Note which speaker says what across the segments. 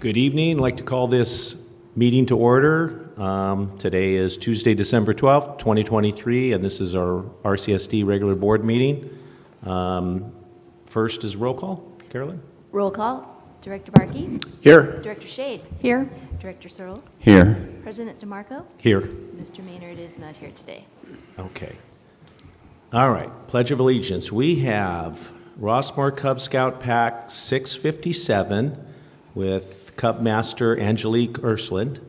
Speaker 1: Good evening. I'd like to call this meeting to order. Today is Tuesday, December 12th, 2023, and this is our RCSD regular board meeting. First is roll call. Carolyn?
Speaker 2: Roll call. Director Barkey?
Speaker 3: Here.
Speaker 2: Director Shade?
Speaker 4: Here.
Speaker 2: Director Searles?
Speaker 3: Here.
Speaker 2: President DeMarco?
Speaker 1: Here.
Speaker 2: Mr. Maynard is not here today.
Speaker 1: Okay. All right. Pledge of Allegiance. We have Rossmoor Cub Scout Pack 657 with Cub Master Angelique Ursland.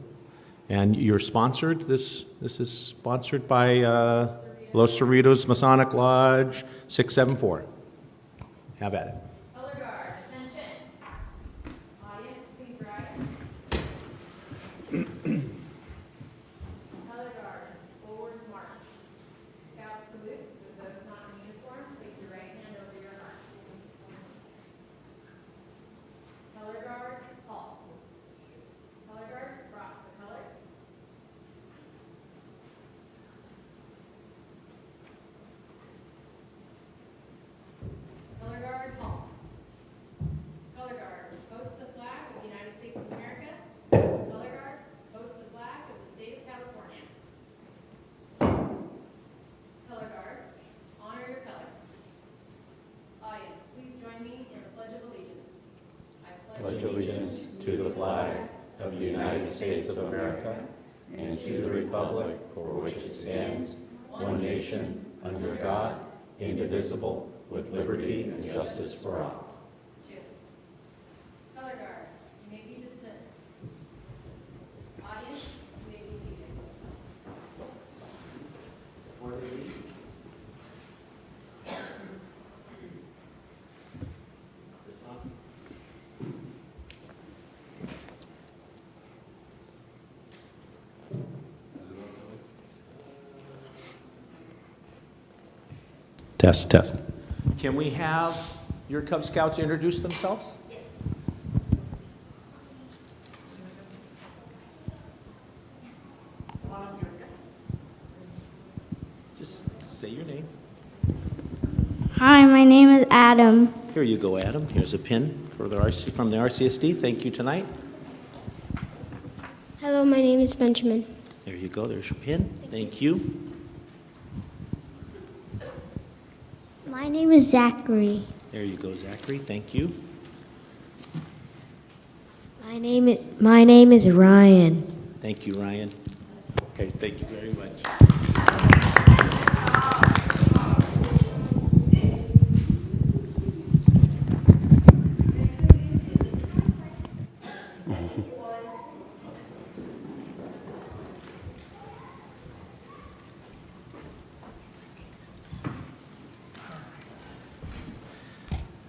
Speaker 1: And you're sponsored. This is sponsored by Los Cerritos Masonic Lodge 674. Have at it.
Speaker 2: Color guard, attention. Audience, please rise. Color guard, forward march. Scout salute with those not in uniform. Place your right hand over your heart. Color guard, halt. Color guard, cross the colors. Color guard, halt. Color guard, hoist the flag of the United States of America. Color guard, hoist the flag of the state of California. Color guard, honor your colors. Audience, please join me in the Pledge of Allegiance. I
Speaker 3: Pledge allegiance to the flag of the United States of America and to the republic for which it stands, one nation, under God, indivisible, with liberty and justice for all.
Speaker 2: Color guard, you may be dismissed. Audience, you may be seated.
Speaker 1: Test, test. Can we have your Cub Scouts introduce themselves?
Speaker 2: Yes.
Speaker 1: Just say your name.
Speaker 4: Hi, my name is Adam.
Speaker 1: Here you go, Adam. Here's a pin for the from the RCSD. Thank you tonight.
Speaker 4: Hello, my name is Benjamin.
Speaker 1: There you go. There's your pin. Thank you.
Speaker 4: My name is Zachary.
Speaker 1: There you go, Zachary. Thank you.
Speaker 4: My name is Ryan.
Speaker 1: Thank you, Ryan. Okay, thank you very much.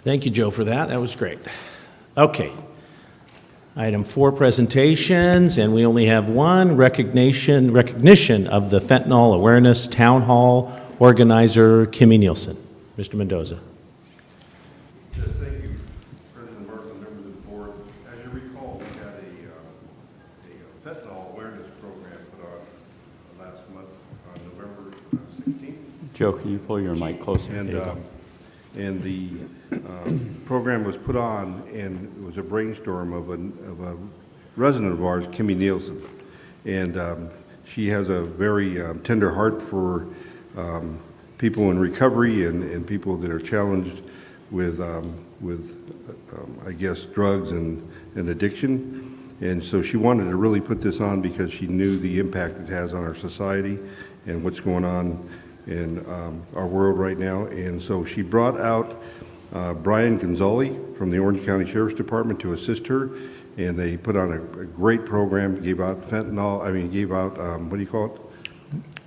Speaker 1: Thank you, Joe, for that. That was great. Okay. Item 4, presentations, and we only have one, recognition of the Fentanyl Awareness Town Hall organizer, Kimmy Nielsen. Mr. Mendoza.
Speaker 5: Yes, thank you, President Martin, members of the board. As you recall, we had a fentanyl awareness program put on last month on November 16th.
Speaker 3: Joe, can you pull your mic closer?
Speaker 5: And the program was put on, and it was a brainstorm of a resident of ours, Kimmy Nielsen. And she has a very tender heart for people in recovery and people that are challenged with I guess, drugs and addiction. And so she wanted to really put this on because she knew the impact it has on our society and what's going on in our world right now. And so she brought out Brian Gonzalez from the Orange County Sheriff's Department to assist her, and they put on a great program, gave out fentanyl, what do you call it?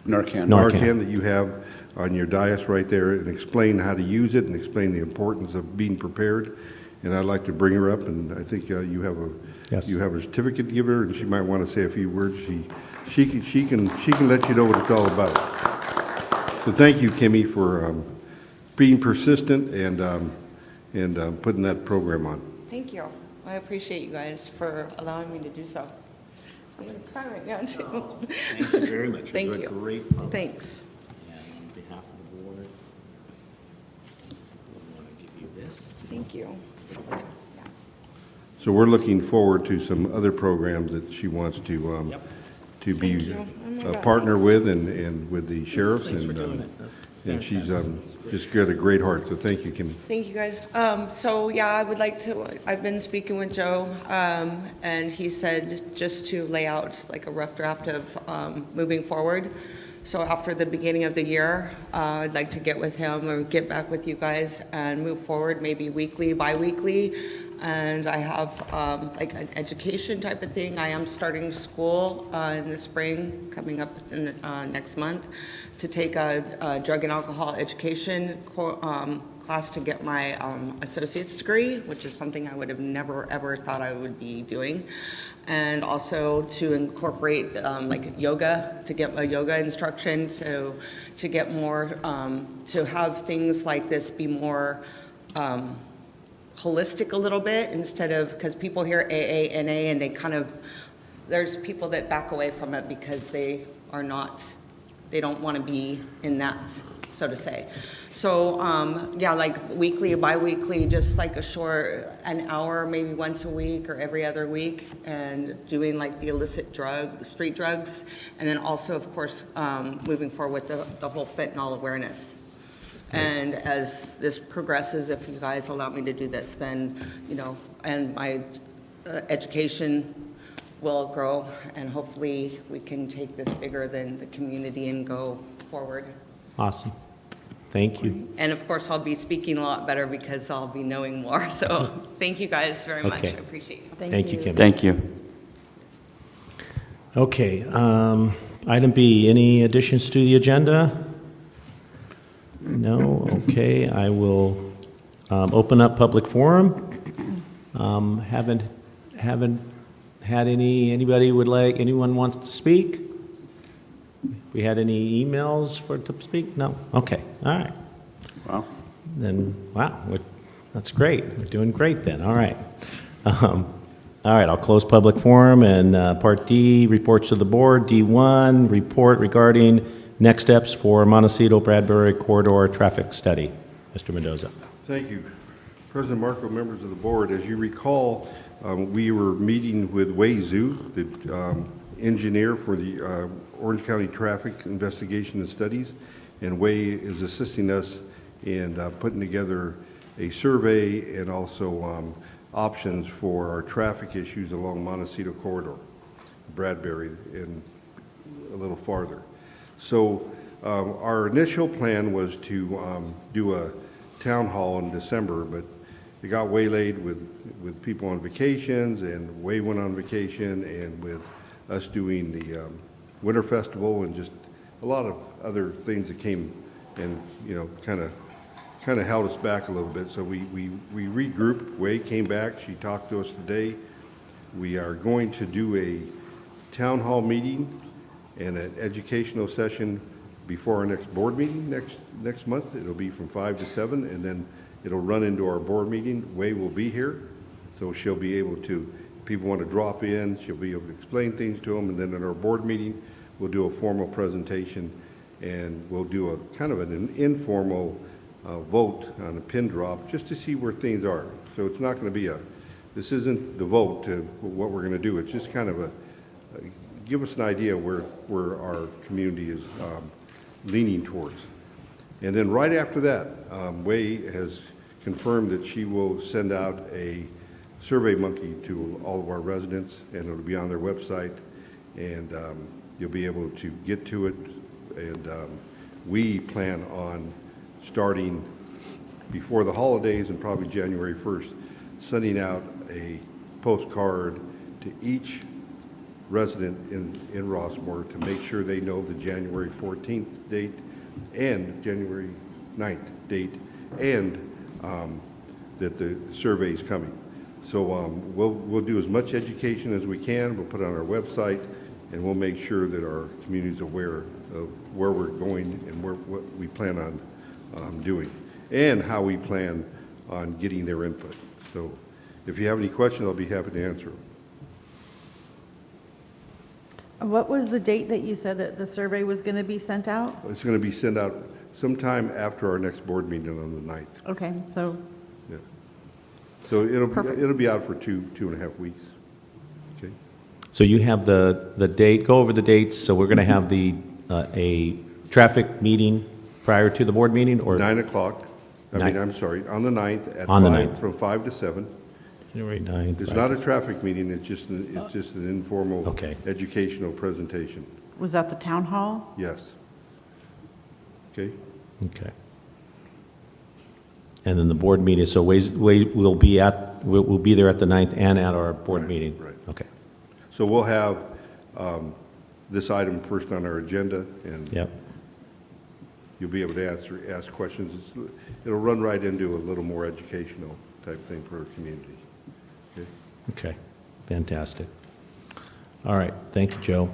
Speaker 3: Narcan.
Speaker 5: Narcan that you have on your dais right there, and explain how to use it and explain the importance of being prepared. And I'd like to bring her up, and I think you have a certificate to give her, and she might want to say a few words. She can let you know what it's all about. So thank you, Kimmy, for being persistent and putting that program on.
Speaker 6: Thank you. I appreciate you guys for allowing me to do so. I'm going to cry right now, too.
Speaker 1: Thank you very much.
Speaker 6: Thank
Speaker 1: You're
Speaker 6: you.
Speaker 1: a great program.
Speaker 6: Thanks.
Speaker 1: And on behalf of the board, we want to give you this.
Speaker 6: Thank you.
Speaker 5: So we're looking forward to some other programs that she wants to to be
Speaker 6: Thank you. Oh my
Speaker 5: a
Speaker 6: God,
Speaker 5: partner
Speaker 6: thanks.
Speaker 5: with and with the sheriffs.
Speaker 1: Thanks for
Speaker 5: and
Speaker 1: doing it.
Speaker 5: And she's just got a great heart, so thank you, Kim.
Speaker 6: Thank you, guys. So, yeah, I would like to, I've been speaking with Joe, and he said just to lay out like a rough draft of moving forward. So after the beginning of the year, I'd like to get with him or get back with you guys and move forward, maybe weekly, bi-weekly. And I have like an education type of thing. I am starting school in the spring, coming up in next month, to take a drug and alcohol education class to get my associate's degree, which is something I would have never, ever thought I would be doing. And also to incorporate like yoga, to get a yoga instruction, so to get more, to have things like this be more holistic a little bit, instead of, because people hear AA, NA, and they kind of, there's people that back away from it because they are not, they don't want to be in that, so to say. So, yeah, like weekly or bi-weekly, just like a short, an hour, maybe once a week or every other week, and doing like the illicit street drugs, and then also, of course, moving forward with the whole fentanyl awareness. And as this progresses, if you guys allow me to do this, then, you know, and my education will grow, and hopefully we can take this bigger than the community and go forward.
Speaker 1: Awesome. Thank you.
Speaker 6: And of course, I'll be speaking a lot better because I'll be knowing more. So thank you guys very much. I
Speaker 1: Okay.
Speaker 6: appreciate it.
Speaker 1: Thank you, Kim.
Speaker 3: Thank you.
Speaker 1: Okay, item B, any additions to the agenda? No, okay, I will open up public forum. Haven't had anyone wants to speak? We had any emails to speak? No? Okay, all right.
Speaker 3: Well,
Speaker 1: Then, wow, that's great. We're doing great then, all right. All right, I'll close public forum, and Part D, reports to the board. D1, report regarding next steps for Montecito-Bradbury corridor traffic study. Mr. Mendoza.
Speaker 5: Thank you. President Marco, members of the board, as you recall, we were meeting with Wei Zhu, the engineer for the Orange County Traffic Investigation and Studies, and Wei is assisting us in putting together a survey and also options for our traffic issues along Montecito Corridor, Bradbury, and a little farther. So our initial plan was to do a town hall in December, but it got waylaid with people on vacations, and Way went on vacation, and with us doing the Winter Festival and just a lot of other things that came and, you know, kind of held us back a little bit. So we regrouped. Way came back. She talked to us today. We are going to do a town hall meeting and an educational session before our next board meeting next month. It'll be from 5 to 7, and then it'll run into our board meeting. Way will be here, so she'll be able to, if people want to drop in, she'll be able to explain things to them, and then at our board meeting, we'll do a formal presentation, and we'll do a kind of an informal vote on a pin drop, just to see where things are. So it's not going to be this isn't the vote to what we're going to do. It's just kind of give us an idea where our community is leaning towards. And then right after that, Way has confirmed that she will send out a survey monkey to all of our residents, and it'll be on their website, and you'll be able to get to it. And we plan on starting before the holidays and probably January 1st, sending out a postcard to each resident in Rossmoor to make sure they know the January 14th date and January 9th date, and that the survey is coming. So we'll do as much education as we can. We'll put it on our website, and we'll make sure that our community is aware of where we're going and what we plan on doing, and how we plan on getting their input. So if you have any questions, I'll be happy to answer them.
Speaker 7: What was the date that you said that the survey was going to be sent out?
Speaker 5: It's going to be sent out sometime after our next board meeting on the 9th.
Speaker 7: Okay, so
Speaker 5: Yeah. So it'll be out for 2.5 weeks. Okay?
Speaker 1: So you have the date, go over the dates, so we're going to have a traffic meeting prior to the board meeting, or?
Speaker 5: 9 o'clock,
Speaker 1: Nine-
Speaker 5: I'm sorry, on the 9th at
Speaker 1: On the
Speaker 5: 5,
Speaker 1: 9th.
Speaker 5: from 5 to 7.
Speaker 1: January 9th.
Speaker 5: It's not a traffic meeting, it's just an informal
Speaker 1: Okay.
Speaker 5: educational presentation.
Speaker 7: Was that the town hall?
Speaker 5: Yes. Okay?
Speaker 1: Okay. And then the board meeting, so we'll be there at the 9th and at our board
Speaker 5: Right,
Speaker 1: meeting?
Speaker 5: right.
Speaker 1: Okay,
Speaker 5: So we'll have this item first on our agenda, and
Speaker 1: yep,
Speaker 5: you'll be able to ask questions. It'll run right into a little more educational type thing for our community. Okay?
Speaker 1: okay, fantastic. All right, thank you, Joe.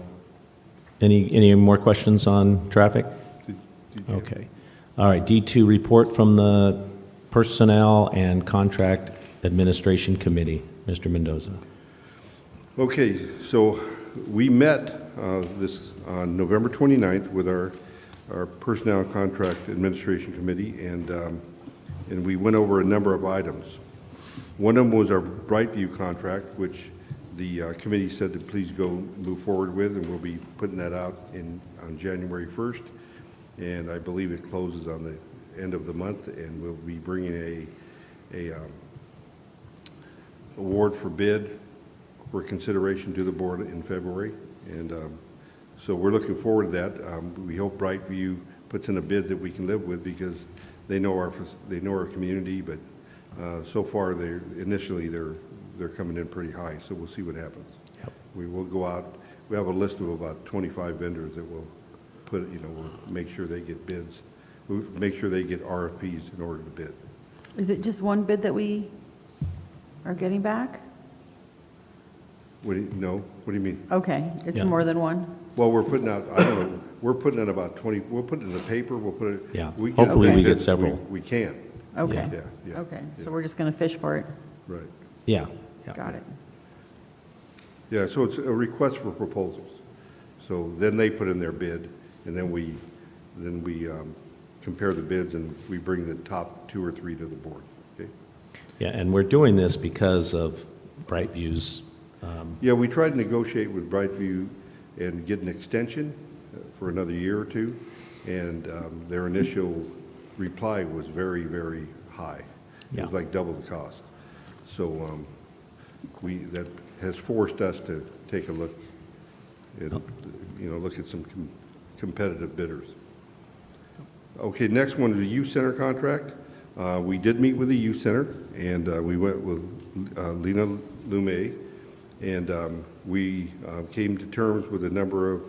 Speaker 1: Any more questions on traffic?
Speaker 5: Did you-
Speaker 1: Okay. All right, D2, report from the Personnel and Contract Administration Committee. Mr. Mendoza.
Speaker 5: Okay, so we met on November 29th with our Personnel and Contract Administration Committee, and we went over a number of items. One of them was our Brightview contract, which the committee said to please go move forward with, and we'll be putting that out on January 1st. And I believe it closes on the end of the month, and we'll be bringing a award for bid for consideration to the board in February. And so we're looking forward to that. We hope Brightview puts in a bid that we can live with, because they know our community, but so far they're coming in pretty high, so we'll see what happens.
Speaker 1: Yep.
Speaker 5: We will go out, we have a list of about 25 vendors that will we'll make sure they get bids. We'll make sure they get RFPs in order to bid.
Speaker 7: Is it just one bid that we are getting back?
Speaker 5: What do you mean?
Speaker 7: Okay, it's
Speaker 1: Yeah.
Speaker 7: more than one?
Speaker 5: Well, we're putting out, I don't know, we're putting in about 20, we'll put it in the paper, we'll put it.
Speaker 1: Yeah,
Speaker 5: we get
Speaker 1: hopefully
Speaker 5: the
Speaker 1: we get
Speaker 5: bids
Speaker 1: several.
Speaker 5: We can,
Speaker 7: Okay.
Speaker 5: yeah, yeah.
Speaker 7: Okay,
Speaker 5: yeah.
Speaker 7: so we're just going to fish for it.
Speaker 5: Right.
Speaker 1: Yeah, yeah.
Speaker 7: Got it.
Speaker 5: Yeah, so it's a request for proposals. So then they put in their bid, and then we compare the bids, and we bring the top 2 or 3 to the board, okay?
Speaker 1: Yeah, and we're doing this because of Brightview's,
Speaker 5: Yeah, we tried to negotiate with Brightview and get an extension for another year or two, and their initial reply was very, very high. It
Speaker 1: Yeah.
Speaker 5: was like double the cost. So that has forced us to take a look and, look at some competitive bidders. Okay, next one is a youth center contract. We did meet with the youth center, and we went with Lena Lumet, and we came to terms with a number of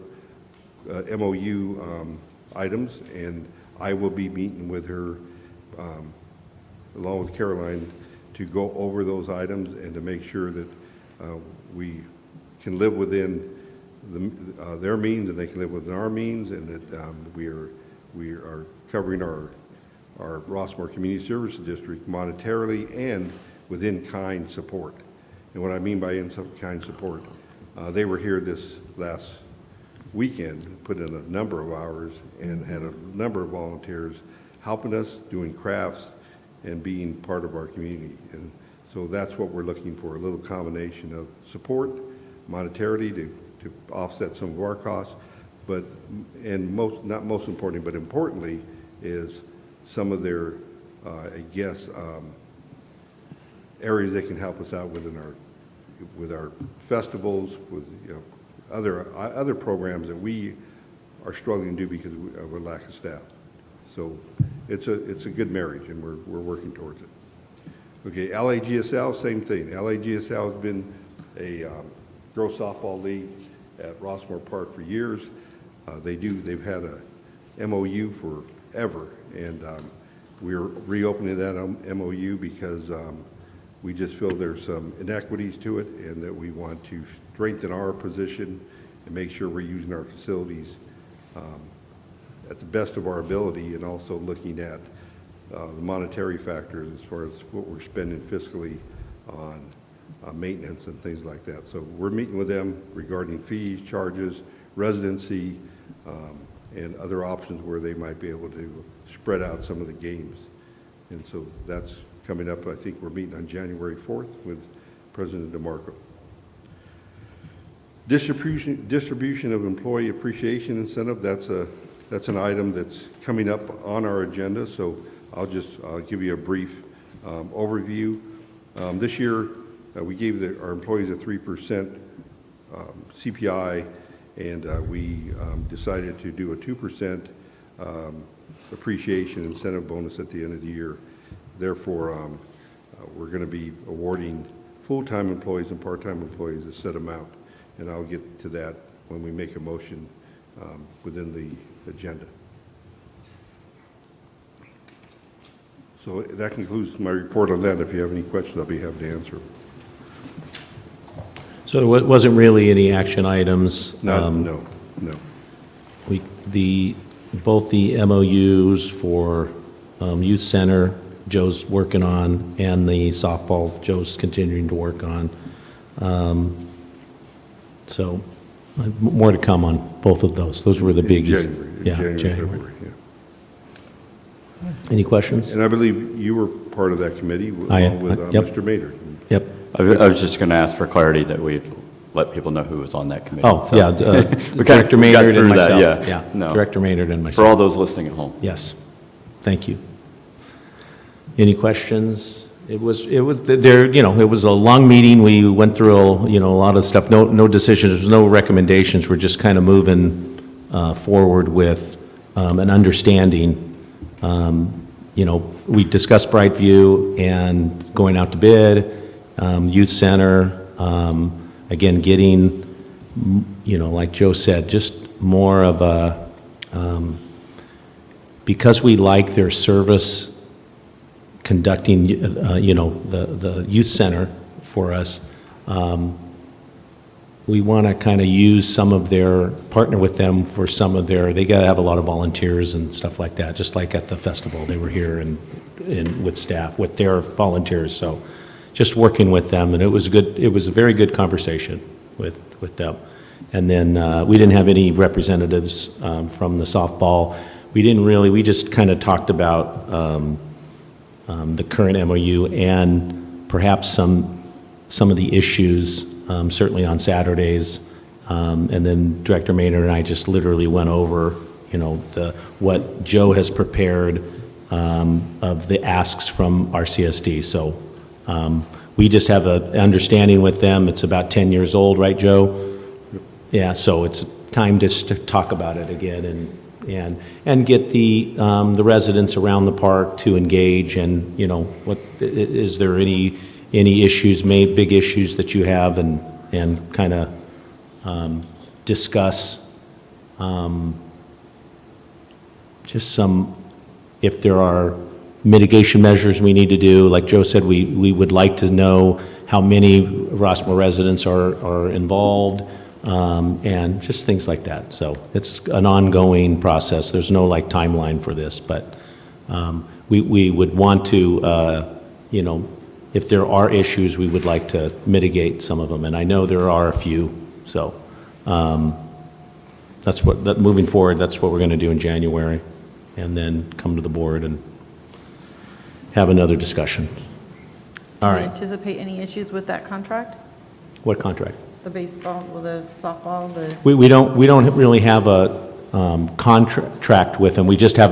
Speaker 5: MOU items, and I will be meeting with her along with Caroline to go over those items and to make sure that we can live within their means, and they can live within our means, and that we are covering our Rossmoor Community Services District monetarily and with in-kind support. And what I mean by in-kind support, they were here this last weekend, put in a number of hours, and had a number of volunteers helping us, doing crafts, and being part of our community. And so that's what we're looking for, a little combination of support, monetarily to offset some of our costs, but, and not most importantly, but importantly, is some of their, areas that can help us out with our festivals, with other programs that we are struggling to do because of a lack of staff. So it's a good marriage, and we're working towards it. Okay, LAGSL, same thing. LAGSL has been a girls softball league at Rossmoor Park for years. They've had a MOU forever, and we're reopening that MOU because we just feel there's some inequities to it, and that we want to strengthen our position and make sure we're using our facilities at the best of our ability, and also looking at the monetary factors as far as what we're spending fiscally on maintenance and things like that. So we're meeting with them regarding fees, charges, residency, and other options where they might be able to spread out some of the games. And so that's coming up. I think we're meeting on January 4th with President DeMarco. Distribution of employee appreciation incentive, that's an item that's coming up on our agenda, so I'll give you a brief overview. This year, we gave our employees a 3% CPI, and we decided to do a 2% appreciation incentive bonus at the end of the year. Therefore, we're going to be awarding full-time employees and part-time employees a set amount, and I'll get to that when we make a motion within the agenda. So that concludes my report on that. If you have any questions, I'll be happy to answer them.
Speaker 1: So there wasn't really any action items?
Speaker 5: No.
Speaker 1: Both the MOUs for Youth Center, Joe's working on, and the softball, Joe's continuing to work on. So more to come on both of those. Those were the biggies.
Speaker 5: January, February.
Speaker 1: Any questions?
Speaker 5: And I believe you were part of that committee along with
Speaker 1: Yep.
Speaker 5: Mr. Maynard.
Speaker 1: Yep.
Speaker 3: I was just going to ask for clarity that we let people know who was on that committee.
Speaker 1: Oh,
Speaker 3: So-
Speaker 1: yeah,
Speaker 3: We
Speaker 1: Director
Speaker 3: we got
Speaker 1: Maynard and
Speaker 3: through that,
Speaker 1: myself.
Speaker 3: yeah. No.
Speaker 1: Director Maynard and
Speaker 3: For
Speaker 1: myself.
Speaker 3: all those listening at home.
Speaker 1: Yes. Thank you. Any questions? It was there, it was a long meeting. We went through, a lot of stuff. No decisions, there's no recommendations. We're just kind of moving forward with an understanding. We discussed Brightview and going out to bid, Youth Center, again, getting, like Joe said, just more of a, because we like their service conducting, the youth center for us, we want to kind of use some of partner with them for some of they got to have a lot of volunteers and stuff like that, just like at the festival. They were here and with staff, with their volunteers. So just working with them, and it was good. It was a very good conversation with them. And then we didn't have any representatives from the softball. We just kind of talked about the current MOU and perhaps some of the issues, certainly on Saturdays. And then Director Maynard and I just literally went over, what Joe has prepared of the asks from RCSD. So we just have an understanding with them. It's about 10 years old, right, Joe? Yeah, so it's time just to talk about it again and get the residents around the park to engage, and what is there any issues, big issues that you have, and kind of discuss just some, if there are mitigation measures we need to do. Like Joe said, we would like to know how many Rossmoor residents are involved. And just things like that. So it's an ongoing process. There's no timeline for this, but we would want to, if there are issues, we would like to mitigate some of them. And I know there are a few. So moving forward, that's what we're going to do in January, and then come to the board and have another discussion. All
Speaker 7: Do you
Speaker 1: right.
Speaker 7: anticipate any issues with that contract?
Speaker 1: What contract?
Speaker 7: The baseball, or the softball,
Speaker 1: We don't really have a contract with them. We just have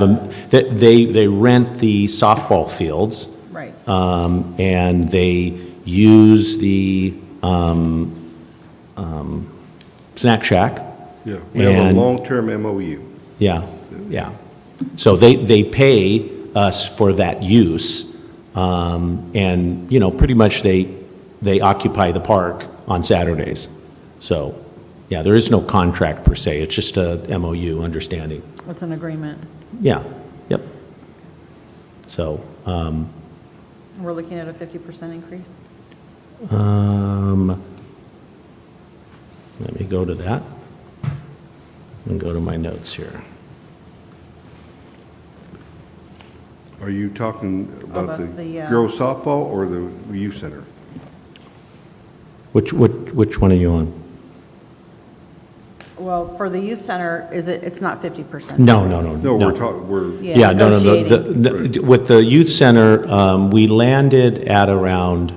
Speaker 1: they rent the softball fields,
Speaker 7: right.
Speaker 1: and they use the snack shack.
Speaker 5: Yeah, we have a
Speaker 1: And-
Speaker 5: long-term MOU.
Speaker 1: Yeah. So they pay us for that use, and pretty much they occupy the park on Saturdays. So, yeah, there is no contract per se. It's just a MOU understanding.
Speaker 7: What's an agreement?
Speaker 1: Yeah, yep. So,
Speaker 7: We're looking at a 50% increase?
Speaker 1: let me go to that and go to my notes here.
Speaker 5: Are you talking about
Speaker 7: that's
Speaker 5: the
Speaker 7: the,
Speaker 5: girls softball or the youth center?
Speaker 1: Which one are you on?
Speaker 7: Well, for the youth center, it's not 50%?
Speaker 1: No.
Speaker 5: No, we're,
Speaker 1: Yeah, no.
Speaker 7: Negotiating.
Speaker 1: With the youth center, we landed at around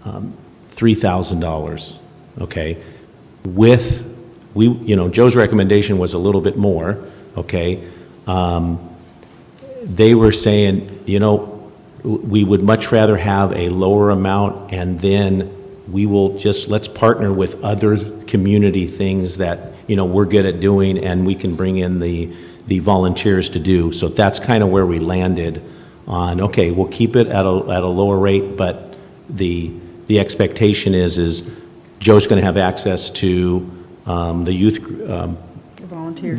Speaker 1: $3,000, okay? Joe's recommendation was a little bit more, okay? They were saying, we would much rather have a lower amount, and then we will let's partner with other community things that, we're good at doing, and we can bring in the volunteers to do. So that's kind of where we landed on, okay, we'll keep it at a lower rate, but the expectation is Joe's going to have access to the youth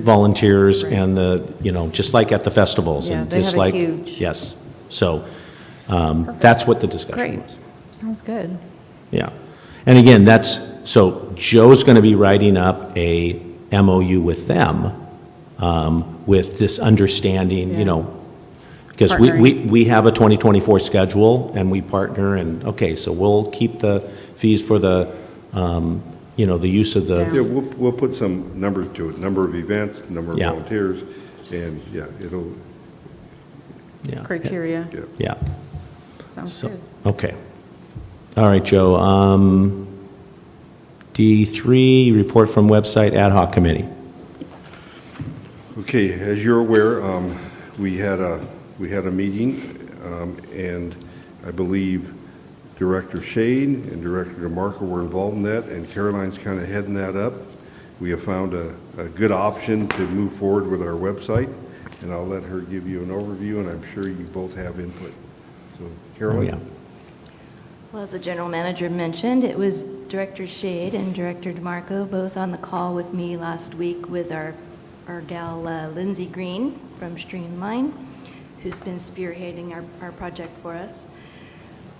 Speaker 1: volunteers
Speaker 7: Right.
Speaker 1: and just like at the festivals.
Speaker 7: Yeah,
Speaker 1: and
Speaker 7: they
Speaker 1: just
Speaker 7: have a
Speaker 1: like
Speaker 7: huge-
Speaker 1: Yes. So that's what the discussion
Speaker 7: Great.
Speaker 1: was.
Speaker 7: Sounds good.
Speaker 1: Yeah. And again, so Joe's going to be writing up a MOU with them with this understanding,
Speaker 7: Yeah.
Speaker 1: because
Speaker 7: Partnering.
Speaker 1: we have a 2024 schedule and we partner and, okay, so we'll keep the fees for the, the use of the,
Speaker 7: Yeah.
Speaker 5: yeah, we'll put some numbers to it, number of events, number of
Speaker 1: Yeah.
Speaker 5: volunteers, and, yeah, it'll,
Speaker 1: yeah.
Speaker 7: Criteria.
Speaker 5: yeah.
Speaker 1: Yeah.
Speaker 7: Sounds
Speaker 1: So,
Speaker 7: good.
Speaker 1: okay. All right, Joe. D3, report from website ad hoc committee.
Speaker 5: Okay, as you're aware, we had a meeting, and I believe Director Shane and Director DeMarco were involved in that, and Caroline's kind of heading that up. We have found a good option to move forward with our website, and I'll let her give you an overview, and I'm sure you both have input. So, Caroline?
Speaker 1: Yeah.
Speaker 8: Well, as the general manager mentioned, it was Director Shade and Director DeMarco both on the call with me last week with our gal Lindsay Green from Streamline, who's been spearheading our project for us.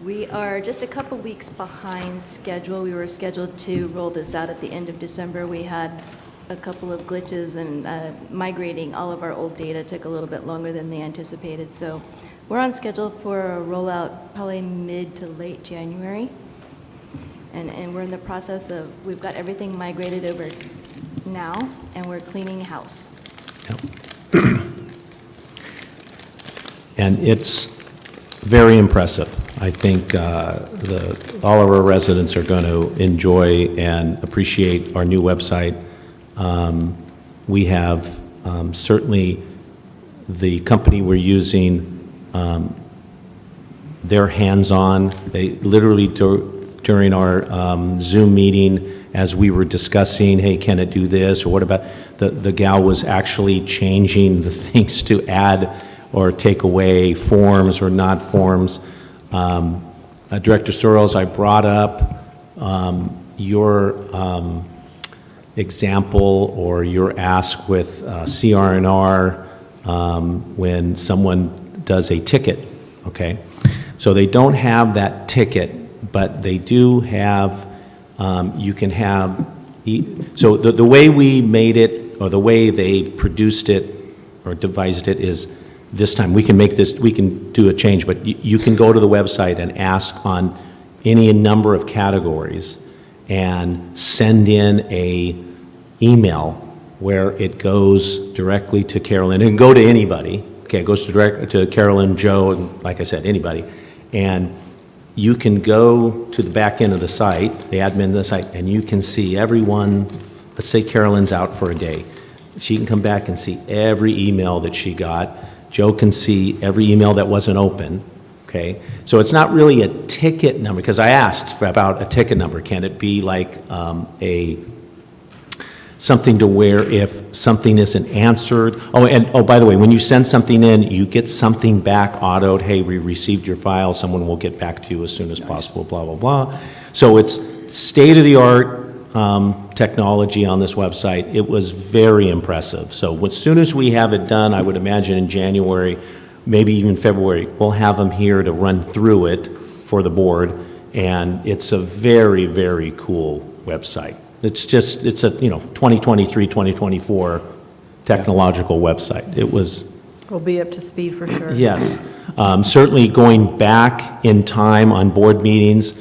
Speaker 8: We are just a couple weeks behind schedule. We were scheduled to roll this out at the end of December. We had a couple of glitches, and migrating all of our old data took a little bit longer than they anticipated. So we're on schedule for a rollout probably mid to late January. And we're in the process of, we've got everything migrated over now, and we're cleaning house.
Speaker 1: And it's very impressive. I think all of our residents are going to enjoy and appreciate our new website. We have certainly the company we're using, they're hands-on. They literally, during our Zoom meeting, as we were discussing, hey, can it do this, or what about, the gal was actually changing the things to add or take away forms or not forms. Director Sorrells, I brought up your example or your ask with CR&R when someone does a ticket, okay? So they don't have that ticket, but they do have, you can have, so the way we made it, or the way they produced it or devised it is, this time, we can make this, we can do a change, but you can go to the website and ask on any number of categories and send in a email where it goes directly to Carolyn. It can go to anybody, okay, it goes to Carolyn, Joe, and like I said, anybody. And you can go to the back end of the site, the admin of the site, and you can see everyone, let's say Carolyn's out for a day. She can come back and see every email that she got. Joe can see every email that wasn't open, okay? So it's not really a ticket number, because I asked about a ticket number. Can it be like something to where if something isn't answered, by the way, when you send something in, you get something back autoed, hey, we received your file, someone will get back to you as soon as possible, blah, blah, blah. So it's state-of-the-art technology on this website. It was very impressive. So as soon as we have it done, I would imagine in January, maybe even February, we'll have them here to run through it for the board, and it's a very, very cool website. It's a 2023, 2024 technological website. It was,
Speaker 7: We'll be up to speed for sure.
Speaker 1: yes. Certainly going back in time on board meetings,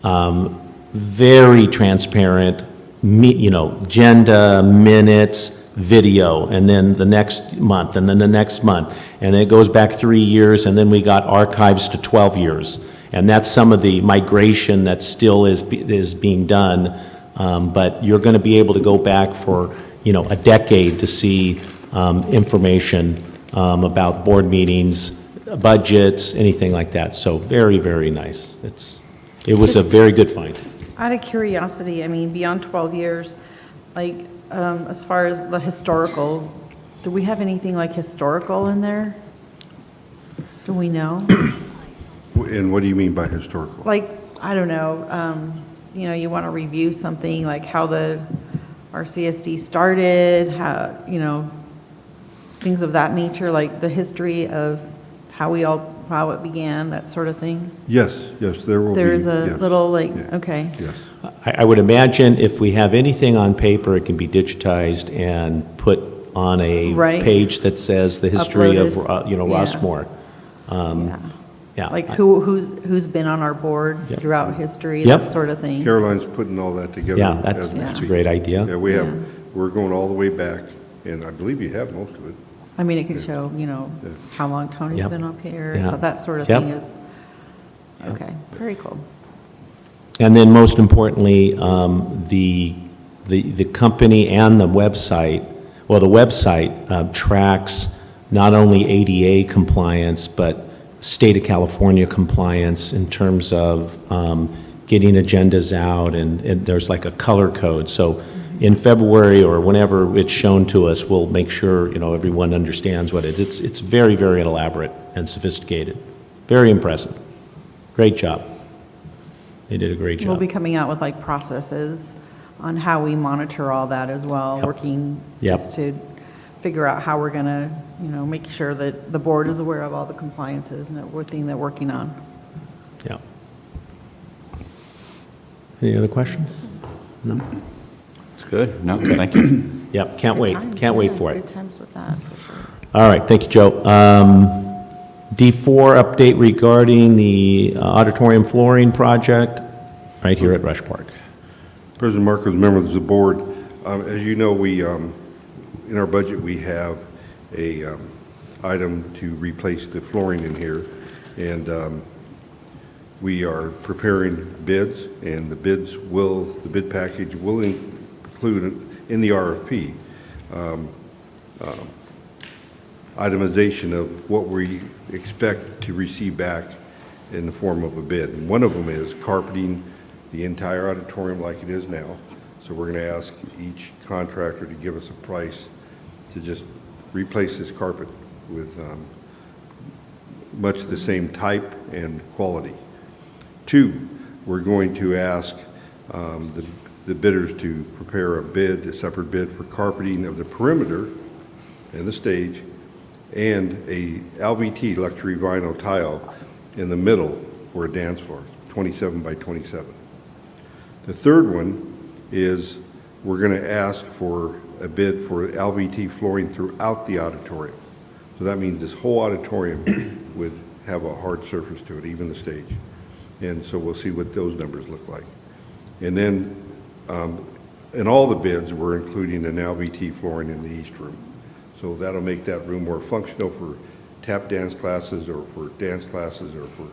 Speaker 1: very transparent, agenda, minutes, video, and then the next month, and then the next month. And it goes back 3 years, and then we got archives to 12 years. And that's some of the migration that still is being done. But you're going to be able to go back for, a decade to see information about board meetings, budgets, anything like that. So very, very nice. It was a very good find.
Speaker 7: Out of curiosity, I mean, beyond 12 years, like, as far as the historical, do we have anything like historical in there? Do we know?
Speaker 5: And what do you mean by historical?
Speaker 7: Like, I don't know, you want to review something, like how our CSD started, how, things of that nature, like the history of how it began, that sort of thing?
Speaker 5: Yes, there will be.
Speaker 7: There's a
Speaker 5: yes.
Speaker 7: little,
Speaker 5: Yeah.
Speaker 7: okay.
Speaker 5: Yes.
Speaker 1: I would imagine if we have anything on paper, it can be digitized and put on a
Speaker 7: Right.
Speaker 1: page that says the history of,
Speaker 7: Uploaded. Yeah.
Speaker 1: Rossmoor.
Speaker 7: Yeah.
Speaker 1: Yeah.
Speaker 7: Like who's been on our board
Speaker 1: Yep.
Speaker 7: throughout history,
Speaker 1: Yep.
Speaker 7: that sort of thing.
Speaker 5: Caroline's putting all that together.
Speaker 1: Yeah,
Speaker 5: as
Speaker 1: that's
Speaker 5: we
Speaker 1: a
Speaker 5: speak.
Speaker 1: great idea.
Speaker 5: Yeah, we're going all the way back, and I believe you have most of it.
Speaker 7: I mean, it could show, how long Tony's
Speaker 1: Yep.
Speaker 7: been up here,
Speaker 1: Yeah.
Speaker 7: so that sort of
Speaker 1: Yep.
Speaker 7: thing is, okay, very cool.
Speaker 1: And then most importantly, the company and the website, well, the website tracks not only ADA compliance, but state of California compliance in terms of getting agendas out, and there's like a color code. So in February or whenever it's shown to us, we'll make sure, everyone understands what it is. It's very, very elaborate and sophisticated. Very impressive. Great job. They did a great
Speaker 7: We'll
Speaker 1: job.
Speaker 7: be coming out with like processes on how we monitor all that as well,
Speaker 1: Yep.
Speaker 7: working
Speaker 1: Yep.
Speaker 7: just to figure out how we're gonna, make sure that the board is aware of all the compliances and everything they're working on.
Speaker 1: Yeah. Any other questions? No?
Speaker 3: It's good. No, thank you.
Speaker 1: Yep, can't wait,
Speaker 7: Good times,
Speaker 1: can't wait
Speaker 7: yeah,
Speaker 1: for it.
Speaker 7: Good times with that, for sure.
Speaker 1: All right, thank you, Joe. D4 update regarding the auditorium flooring project right here at Rush Park.
Speaker 5: President Marcos, members of the board, as you know, we, in our budget, we have a item to replace the flooring in here, and we are preparing bids, and the bid package will include in the RFP itemization of what we expect to receive back in the form of a bid. And one of them is carpeting the entire auditorium like it is now. So we're going to ask each contractor to give us a price to just replace this carpet with much the same type and quality. Two, we're going to ask the bidders to prepare a separate bid for carpeting of the perimeter and the stage, and a LVT luxury vinyl tile in the middle for a dance floor, 27 by 27. The third one is we're going to ask for a bid for LVT flooring throughout the auditorium. So that means this whole auditorium would have a hard surface to it, even the stage. And so we'll see what those numbers look like. And then in all the bids, we're including an LVT flooring in the East Room. So that'll make that room more functional for tap dance classes or for dance classes or for,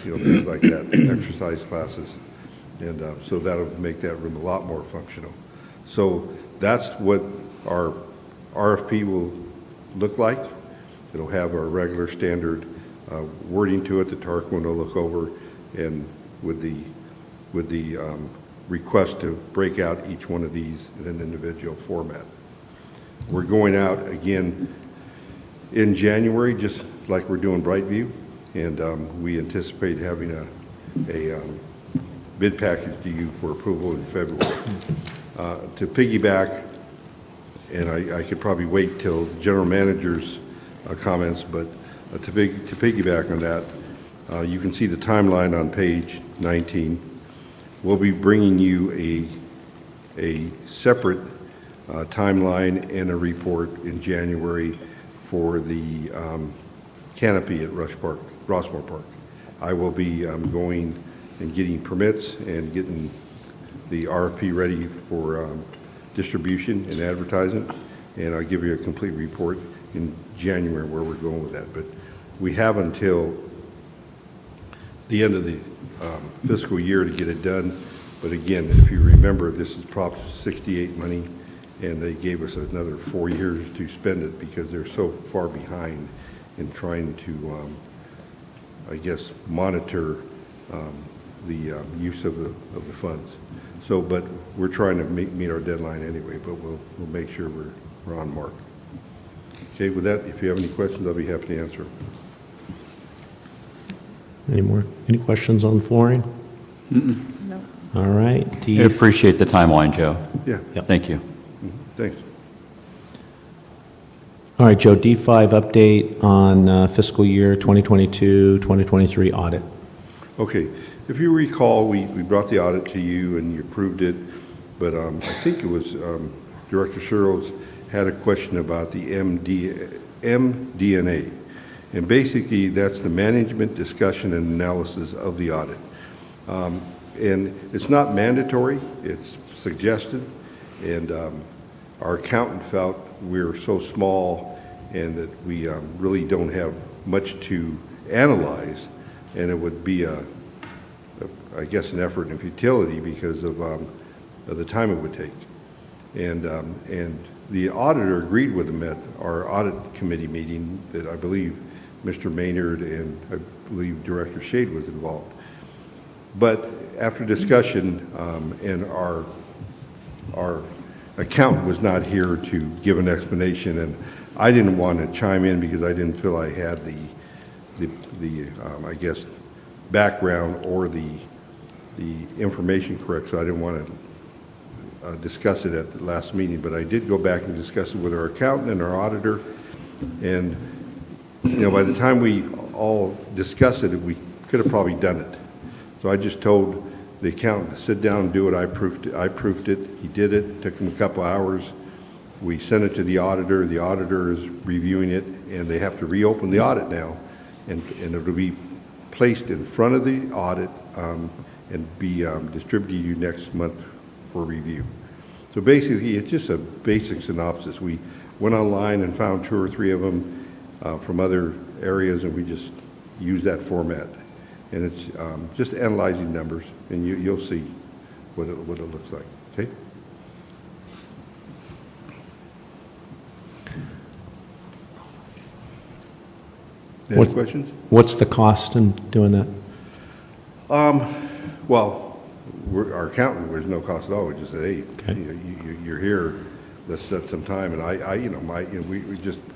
Speaker 5: things like that, exercise classes. And so that'll make that room a lot more functional. So that's what our RFP will look like. It'll have our regular standard wording to it that Tarquin will look over, and with the request to break out each one of these in an individual format. We're going out again in January, just like we're doing Brightview, and we anticipate having a bid package to you for approval in February. To piggyback, and I could probably wait till the general manager's comments, but to piggyback on that, you can see the timeline on page 19. We'll be bringing you a separate timeline and a report in January for the canopy at Rossmoor Park. I will be going and getting permits and getting the RFP ready for distribution and advertising, and I'll give you a complete report in January where we're going with that. But we have until the end of the fiscal year to get it done. But again, if you remember, this is Prop 68 money, and they gave us another 4 years to spend it because they're so far behind in trying to, I guess, monitor the use of the funds. So, but we're trying to meet our deadline anyway, but we'll make sure we're on mark. Okay, with that, if you have any questions, I'll be happy to answer.
Speaker 1: Any questions on flooring?
Speaker 7: No.
Speaker 1: All right.
Speaker 3: I appreciate the timeline, Joe.
Speaker 5: Yeah,
Speaker 3: Thank you.
Speaker 5: thanks.
Speaker 1: All right, Joe, D5 update on fiscal year 2022, 2023 audit.
Speaker 5: Okay, if you recall, we brought the audit to you and you approved it, but I think it was Director Searles had a question about the MD&A. And basically, that's the management discussion and analysis of the audit. And it's not mandatory, it's suggested, and our accountant felt we're so small and that we really don't have much to analyze, and it would be I guess, an effort and futility because of the time it would take. And the auditor agreed with them at our audit committee meeting that I believe Mr. Maynard and I believe Director Shade was involved. But after discussion, and our accountant was not here to give an explanation, and I didn't want to chime in because I didn't feel I had the I guess, background or the information correct, so I didn't want to discuss it at the last meeting. But I did go back and discuss it with our accountant and our auditor, and by the time we all discussed it, we could have probably done it. So I just told the accountant to sit down and do it. I proofed it. He did it. Took him a couple hours. We sent it to the auditor. The auditor is reviewing it, and they have to reopen the audit now, and it'll be placed in front of the audit and be distributed to you next month for review. So basically, it's just a basic synopsis. We went online and found 2 or 3 of them from other areas, and we just use that format. And it's just analyzing numbers, and you'll see what it looks like. Okay. Any questions?
Speaker 1: What's the cost in doing that?
Speaker 5: Well, our accountant, there's no cost at all. We just said, hey,
Speaker 1: Okay.
Speaker 5: you're here, let's set some time. And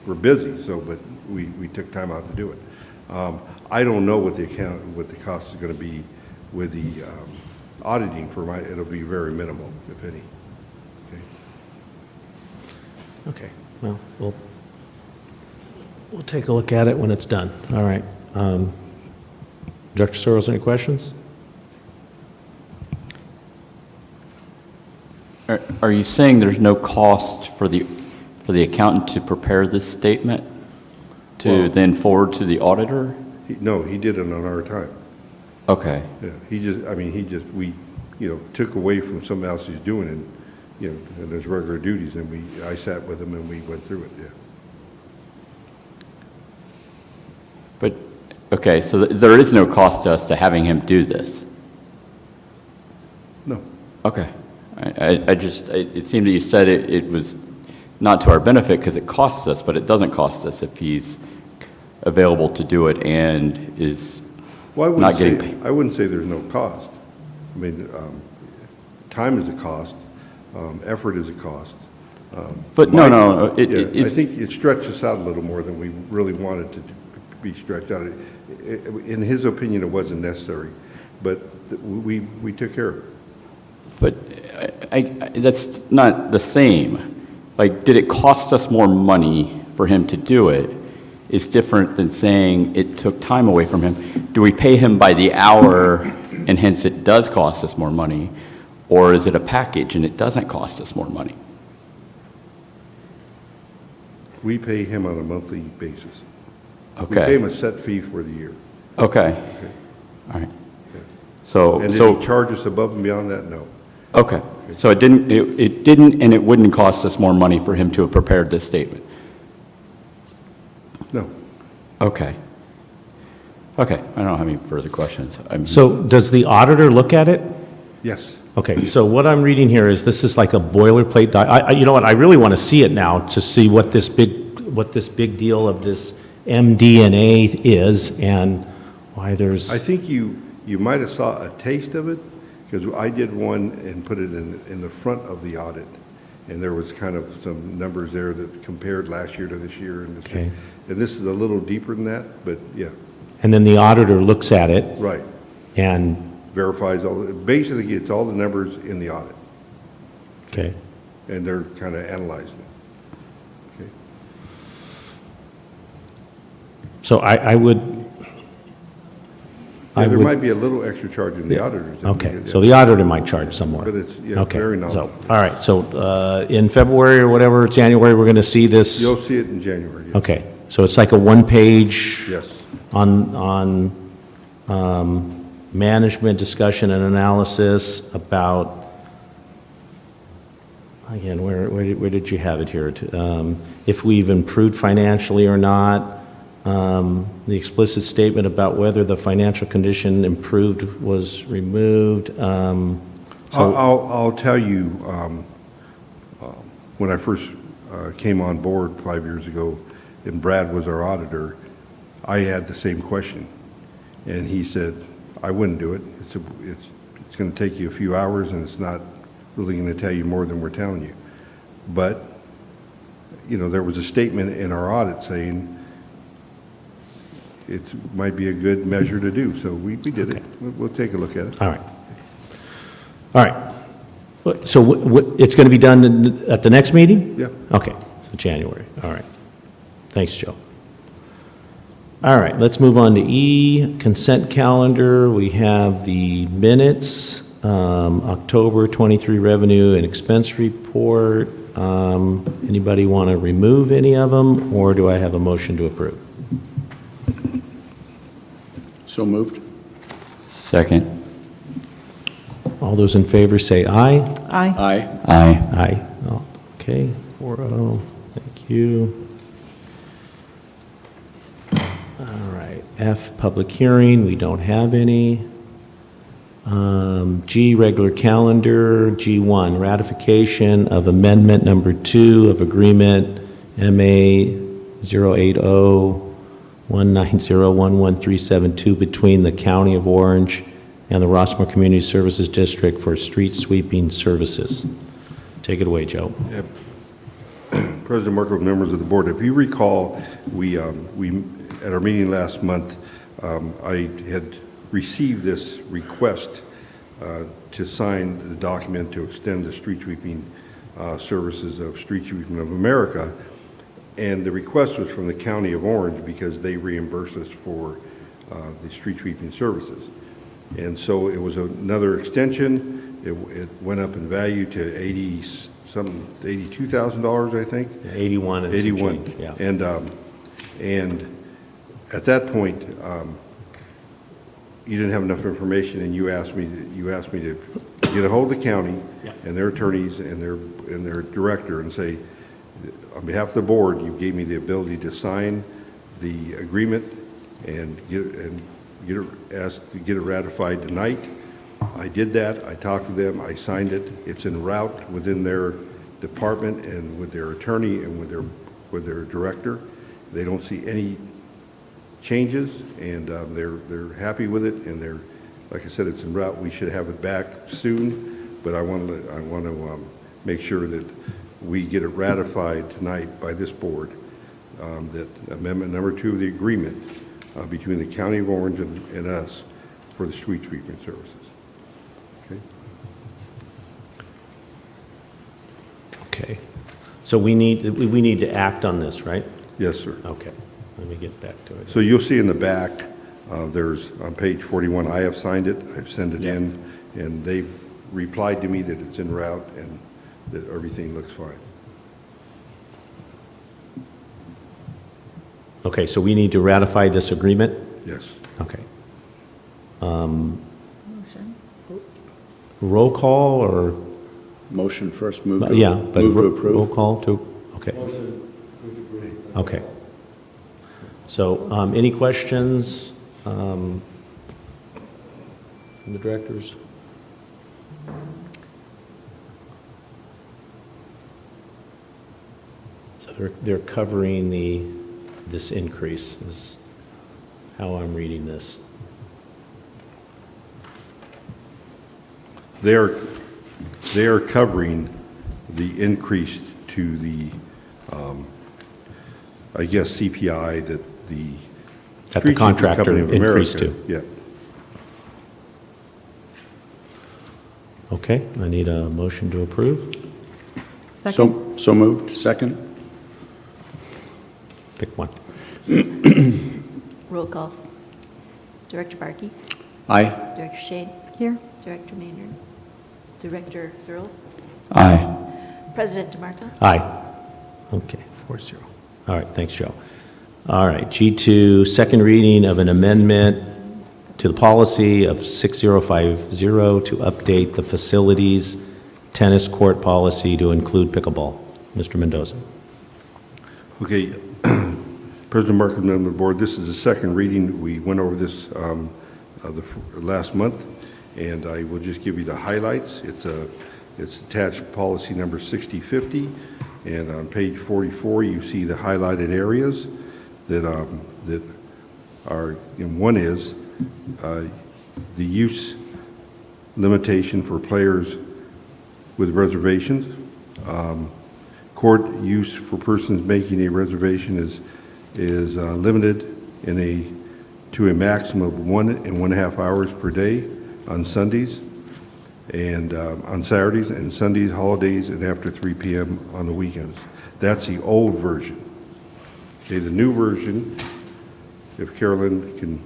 Speaker 5: we're busy, so, but we took time out to do it. I don't know what the cost is going to be with the auditing it'll be very minimal, if any. Okay.
Speaker 1: Okay, well, we'll take a look at it when it's done. All right. Dr. Searles, any questions?
Speaker 3: Are you saying there's no cost for the accountant to prepare this statement to then forward to the auditor?
Speaker 5: No, he did it on our time.
Speaker 3: Okay.
Speaker 5: Yeah, we took away from something else he's doing, and and his regular duties, and I sat with him and we went through it. Yeah.
Speaker 3: But, okay, so there is no cost to us to having him do this?
Speaker 5: No.
Speaker 3: Okay. It seemed that you said it was not to our benefit because it costs us, but it doesn't cost us if he's available to do it and is not getting paid.
Speaker 5: I wouldn't say there's no cost. I mean, time is a cost, effort is a cost.
Speaker 3: But no.
Speaker 5: I think it stretched us out a little more than we really wanted to be stretched out. In his opinion, it wasn't necessary, but we took care of it.
Speaker 3: But that's not the same. Like, did it cost us more money for him to do it? Is different than saying it took time away from him. Do we pay him by the hour and hence it does cost us more money? Or is it a package and it doesn't cost us more money?
Speaker 5: We pay him on a monthly basis.
Speaker 3: Okay.
Speaker 5: We pay him a set fee for the year.
Speaker 3: Okay. All right. So
Speaker 5: And did he charge us above and beyond that? No.
Speaker 3: Okay, so it didn't, and it wouldn't cost us more money for him to have prepared this statement?
Speaker 5: No.
Speaker 3: Okay. Okay, I don't have any further questions.
Speaker 1: So does the auditor look at it?
Speaker 5: Yes.
Speaker 1: Okay, so what I'm reading here is this is like a boilerplate, you know what, I really want to see it now to see what this big deal of this MD&A is and why there's,
Speaker 5: I think you might have saw a taste of it, because I did one and put it in the front of the audit, and there was kind of some numbers there that compared last year to this year and this year.
Speaker 1: Okay.
Speaker 5: And this is a little deeper than that, but yeah,
Speaker 1: and then the auditor looks at it
Speaker 5: right.
Speaker 1: and,
Speaker 5: Verifies basically it's all the numbers in the audit,
Speaker 1: okay,
Speaker 5: and they're kind of analyzing it. Okay.
Speaker 1: so I would,
Speaker 5: Yeah, there might be a little extra charge in the auditors.
Speaker 1: okay, so the auditor might charge some more.
Speaker 5: But it's, yeah,
Speaker 1: Okay,
Speaker 5: very
Speaker 1: so,
Speaker 5: nominal.
Speaker 1: all right, so in February or whatever, January, we're going to see this?
Speaker 5: You'll see it in January, yes.
Speaker 1: Okay, so it's like a one-page
Speaker 5: Yes.
Speaker 1: on management discussion and analysis about, again, where did you have it here? If we've improved financially or not, the explicit statement about whether the financial condition improved was removed.
Speaker 5: I'll tell you, when I first came on board 5 years ago, and Brad was our auditor, I had the same question. And he said, I wouldn't do it. It's going to take you a few hours, and it's not really going to tell you more than we're telling you. But, you know, there was a statement in our audit saying it might be a good measure to do, so we did it. We'll take a look at it.
Speaker 1: All right. All right. So it's going to be done at the next meeting?
Speaker 5: Yeah.
Speaker 1: Okay, so January, all right. Thanks, Joe. All right, let's move on to E, consent calendar. We have the minutes, October 23 revenue and expense report. Anybody want to remove any of them, or do I have a motion to approve?
Speaker 3: So moved. Second.
Speaker 1: All those in favor say aye.
Speaker 7: Aye.
Speaker 3: Aye.
Speaker 1: Aye. Aye. Oh, okay, 4-0. Thank you. All right, F, public hearing, we don't have any. G, regular calendar. G1, ratification of amendment number 2 of agreement MA 080-190-11372 between the County of Orange and the Rossmoor Community Services District for street sweeping services. Take it away, Joe.
Speaker 5: Yep. President Markle, members of the board, if you recall, we at our meeting last month, I had received this request to sign the document to extend the street sweeping services of Street Sweeping of America, and the request was from the County of Orange because they reimburse us for the street sweeping services. And so it was another extension. It went up in value to $82,000, I think.
Speaker 1: 81 and some
Speaker 5: 81.
Speaker 1: change, yeah.
Speaker 5: And at that point, you didn't have enough information, and you asked me to get a hold of the county
Speaker 1: Yeah.
Speaker 5: and their attorneys and their director and say, on behalf of the board, you gave me the ability to sign the agreement and get it ratified tonight. I did that. I talked to them. I signed it. It's en route within their department and with their attorney and with their director. They don't see any changes, and they're happy with it. And they're, like I said, it's en route. We should have it back soon, but I want to make sure that we get it ratified tonight by this board. That amendment number 2 of the agreement between the County of Orange and us for the street sweeping services. Okay.
Speaker 1: Okay. So we need to act on this, right?
Speaker 5: Yes, sir.
Speaker 1: Okay. Let me get back to it.
Speaker 5: So you'll see in the back, there's on page 41, I have signed it, I've sent it in, and they've replied to me that it's en route and that everything looks fine.
Speaker 1: Okay, so we need to ratify this agreement?
Speaker 5: Yes.
Speaker 1: Okay.
Speaker 7: Motion.
Speaker 1: roll call or,
Speaker 3: Motion first, move to,
Speaker 1: yeah, but
Speaker 3: move to
Speaker 1: roll
Speaker 3: approve.
Speaker 1: call too? Okay. Okay. So, any questions from the directors? So they're covering this increase is how I'm reading this.
Speaker 5: They are covering the increase to the, I guess, CPI that the.
Speaker 1: That the
Speaker 5: Street Sweeper
Speaker 1: contractor
Speaker 5: Company of
Speaker 1: increased
Speaker 5: America-
Speaker 1: to.
Speaker 5: Yeah.
Speaker 1: Okay, I need a motion to approve.
Speaker 7: Second?
Speaker 3: So moved. Second?
Speaker 1: Pick one.
Speaker 8: Roll call. Director Barkey,
Speaker 3: Aye.
Speaker 8: Director Shade,
Speaker 7: Here?
Speaker 8: Director Maynard, Director Searles,
Speaker 3: Aye.
Speaker 8: President DeMarco.
Speaker 1: Aye. Okay, 4-0. All right, thanks, Joe. All right, G2, second reading of an amendment to the policy of 6050 to update the facilities tennis court policy to include pickleball. Mr. Mendoza.
Speaker 5: Okay, President Mark and member of the board, this is the second reading. We went over this last month, and I will just give you the highlights. It's attached policy number 6050, and on page 44, you see the highlighted areas that are, and one is the use limitation for players with reservations. Court use for persons making a reservation is limited to a maximum of 1.5 hours per day on Sundays and on Saturdays and Sundays, holidays, and after 3 p.m. on the weekends. That's the old version. Okay, the new version, if Carolyn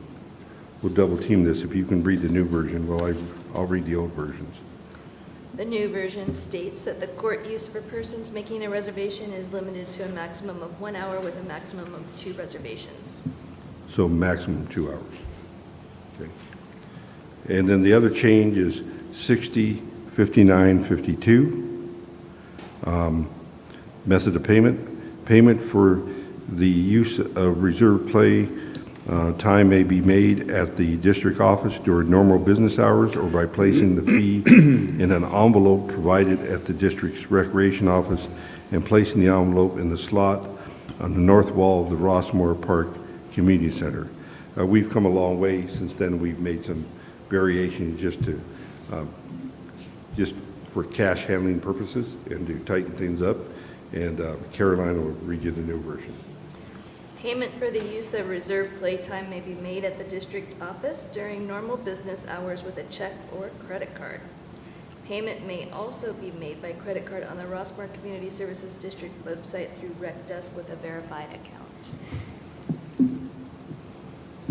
Speaker 5: will double team this, if you can read the new version, well, I'll read the old versions.
Speaker 8: The new version states that the court use for persons making a reservation is limited to a maximum of 1 hour with a maximum of 2 reservations.
Speaker 5: So maximum 2 hours. Okay. And then the other change is 605952. Method of payment. Payment for the use of reserved play time may be made at the district office during normal business hours or by placing the fee in an envelope provided at the district's recreation office and placing the envelope in the slot on the north wall of the Rossmoor Park Community Center. We've come a long way since then. We've made some variations just for cash handling purposes and to tighten things up. And Caroline will read you the new version.
Speaker 8: Payment for the use of reserved play time may be made at the district office during normal business hours with a check or credit card. Payment may also be made by credit card on the Rossmoor Community Services District website through Rec Desk with a verified account.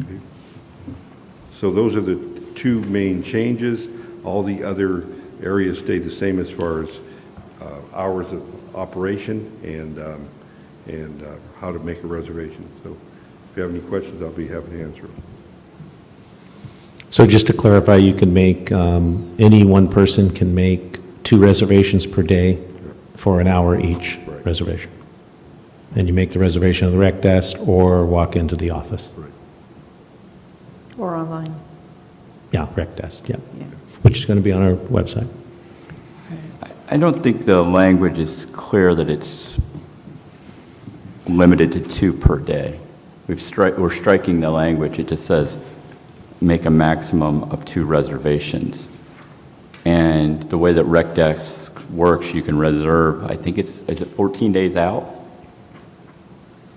Speaker 5: Okay. So those are the two main changes. All the other areas stay the same as far as hours of operation and how to make a reservation. So if you have any questions, I'll be happy to answer them.
Speaker 1: So just to clarify, you can make, any one person can make 2 reservations per day for an hour each
Speaker 5: Right.
Speaker 1: reservation. And you make the reservation at the rec desk or walk into the office.
Speaker 5: Right.
Speaker 7: Or online?
Speaker 1: Yeah, rec desk, yeah,
Speaker 7: Yeah.
Speaker 1: which is going to be on our website.
Speaker 3: I don't think the language is clear that it's limited to 2 per day. We're striking the language. It just says make a maximum of 2 reservations. And the way that Rec Desk works, you can reserve, I think is it 14 days out?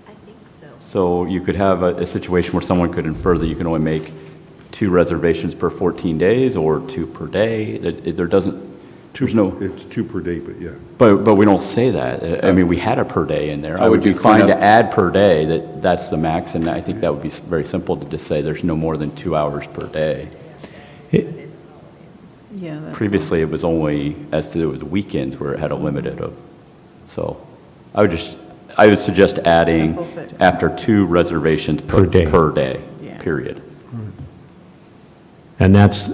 Speaker 8: I think so.
Speaker 3: So you could have a situation where someone could infer that you can only make 2 reservations per 14 days or 2 per day. There doesn't, there's no,
Speaker 5: It's 2 per day, but yeah.
Speaker 3: but we don't say that. I mean, we had a per day in there. I would be
Speaker 9: you clean
Speaker 3: fine to
Speaker 9: up-
Speaker 3: add per day, that's the max, and I think that would be very simple to just say there's no more than 2 hours per day.
Speaker 7: Yeah. that
Speaker 3: Previously, it
Speaker 7: sounds-
Speaker 3: was only as to the weekends where it had a limited of, so I would suggest adding
Speaker 7: Simple fit.
Speaker 3: after 2 reservations
Speaker 1: Per day.
Speaker 3: per day,
Speaker 7: Yeah.
Speaker 3: period.
Speaker 1: And that's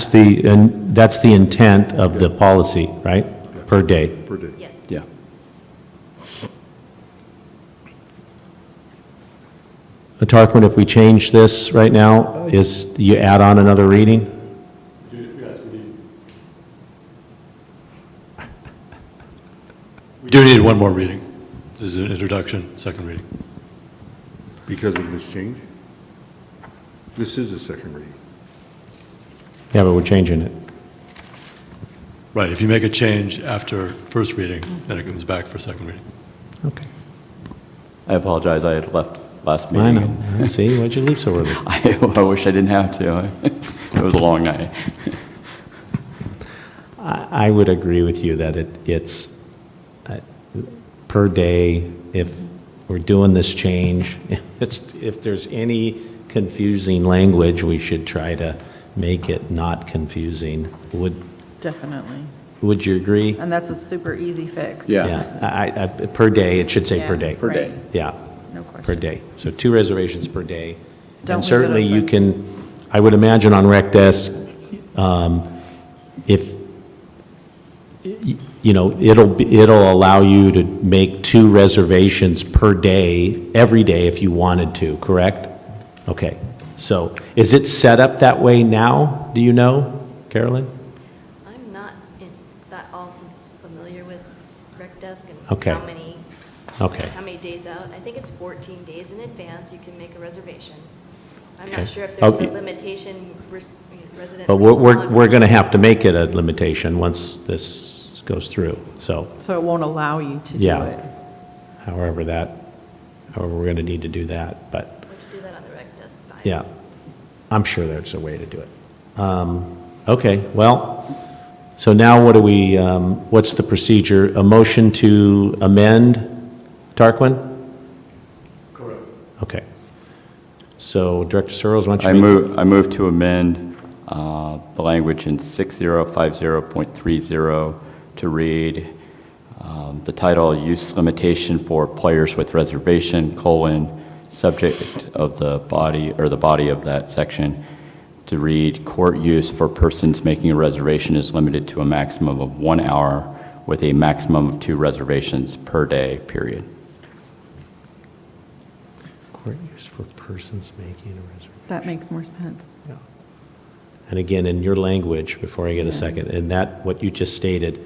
Speaker 1: the intent of the policy, right? Per day.
Speaker 5: Per day.
Speaker 8: Yes.
Speaker 3: Yeah.
Speaker 1: Tarquin, if we change this right now, you add on another reading?
Speaker 9: We do need one more reading. There's an introduction, second reading.
Speaker 5: Because of this change? This is the second reading.
Speaker 1: Yeah, but we're changing it.
Speaker 9: Right, if you make a change after first reading, then it comes back for second reading.
Speaker 1: Okay.
Speaker 3: I apologize, I had left last
Speaker 1: I
Speaker 3: meeting.
Speaker 1: know. See, why'd you leave so early?
Speaker 3: I wish I didn't have to. It was a long night.
Speaker 1: I would agree with you that it's per day. If we're doing this change, if there's any confusing language, we should try to make it not confusing.
Speaker 7: Definitely.
Speaker 1: Would you agree?
Speaker 7: And that's a super easy fix.
Speaker 1: Yeah, per day, it should say per
Speaker 7: Yeah,
Speaker 1: day.
Speaker 3: Per day.
Speaker 7: right.
Speaker 1: Yeah,
Speaker 7: No question.
Speaker 1: per day. So 2 reservations per day.
Speaker 7: Don't
Speaker 1: And
Speaker 7: leave it
Speaker 1: certainly you
Speaker 7: open.
Speaker 1: can, I would imagine on rec desk, if, it'll allow you to make 2 reservations per day, every day if you wanted to, correct? Okay, so is it set up that way now? Do you know, Carolyn?
Speaker 8: I'm not that all familiar with rec desk and
Speaker 1: Okay.
Speaker 8: how many days out. I think it's 14 days in advance you can make a reservation. I'm
Speaker 1: Okay.
Speaker 8: not sure if there's
Speaker 1: Okay.
Speaker 8: a limitation, resident
Speaker 1: But
Speaker 8: versus
Speaker 1: we're
Speaker 8: non-
Speaker 1: going to have to make it a limitation once this goes through, so,
Speaker 7: So it won't allow you to do
Speaker 1: Yeah.
Speaker 7: it.
Speaker 1: however we're going to need to do that, but,
Speaker 8: Would you do that on the rec desk side?
Speaker 1: yeah, I'm sure there's a way to do it. Okay, well, so now what do we, what's the procedure? A motion to amend, Tarquin?
Speaker 9: Correct.
Speaker 1: Okay. So Director Searles, why don't you?
Speaker 3: I move to amend the language in 6050.30 to read the title, Use Limitation for Players with Reservation, subject of the body, or the body of that section, to read, court use for persons making a reservation is limited to a maximum of 1 hour with a maximum of 2 reservations per day, period.
Speaker 1: Court use for persons making a reservation.
Speaker 7: That makes more sense.
Speaker 1: And again, in your language, before I get a second, and that, what you just stated,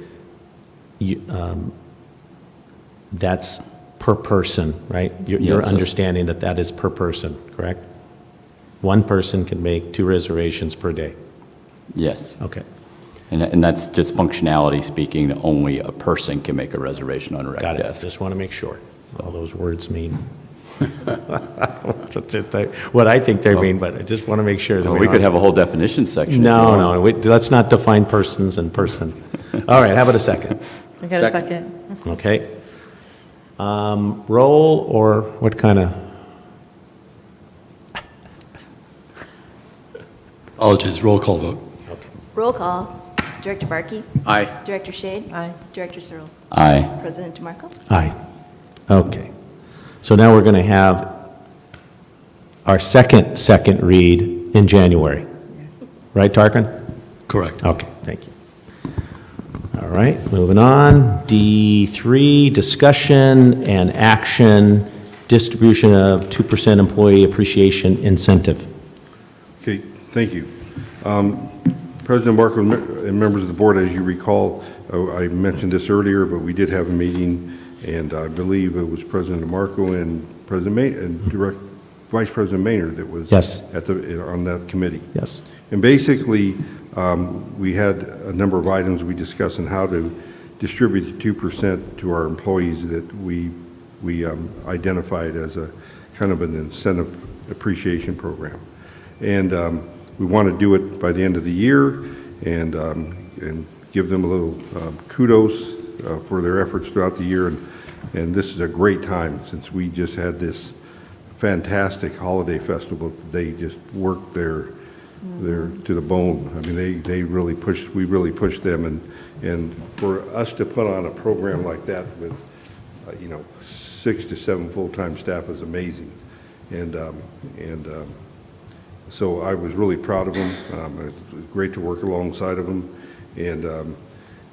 Speaker 1: that's per person, right? You're
Speaker 3: Yes.
Speaker 1: understanding that that is per person, correct? One person can make 2 reservations per day.
Speaker 3: Yes.
Speaker 1: Okay.
Speaker 3: And that's just functionality speaking, that only a person can make a reservation on a rec
Speaker 1: Got it.
Speaker 3: desk.
Speaker 1: Just want to make sure. All those words mean what I think they mean, but I just want to make sure. That
Speaker 3: Well,
Speaker 1: we're
Speaker 3: we could
Speaker 1: not-
Speaker 3: have a whole definition section. if you
Speaker 1: No,
Speaker 3: want.
Speaker 1: no, let's not define persons and person. All right, how about a second?
Speaker 7: I got a second.
Speaker 1: Okay. Roll or what kind of?
Speaker 9: Apologies, roll call vote.
Speaker 8: Roll call. Director Barkey?
Speaker 3: Aye.
Speaker 8: Director Shade?
Speaker 7: Aye.
Speaker 8: Director Searles?
Speaker 3: Aye.
Speaker 8: President DeMarco?
Speaker 1: Aye. Okay. So now we're going to have our second read in January. Right, Tarquin?
Speaker 9: Correct.
Speaker 1: Okay, thank you. All right, moving on. D3, discussion and action, distribution of 2% employee appreciation incentive.
Speaker 5: Okay, thank you. President Marco and members of the board, as you recall, I mentioned this earlier, but we did have a meeting, and I believe it was President Marco and Vice President Maynard that was
Speaker 1: Yes.
Speaker 5: on that committee.
Speaker 1: Yes.
Speaker 5: And basically, we had a number of items we discussed on how to distribute the 2% to our employees that we identified as a kind of an incentive appreciation program. And we want to do it by the end of the year and give them a little kudos for their efforts throughout the year. And this is a great time since we just had this fantastic holiday festival. They just worked their to the bone. I mean, we really pushed them, and for us to put on a program like that with 6 to 7 full-time staff is amazing. And So I was really proud of them. It was great to work alongside of them. And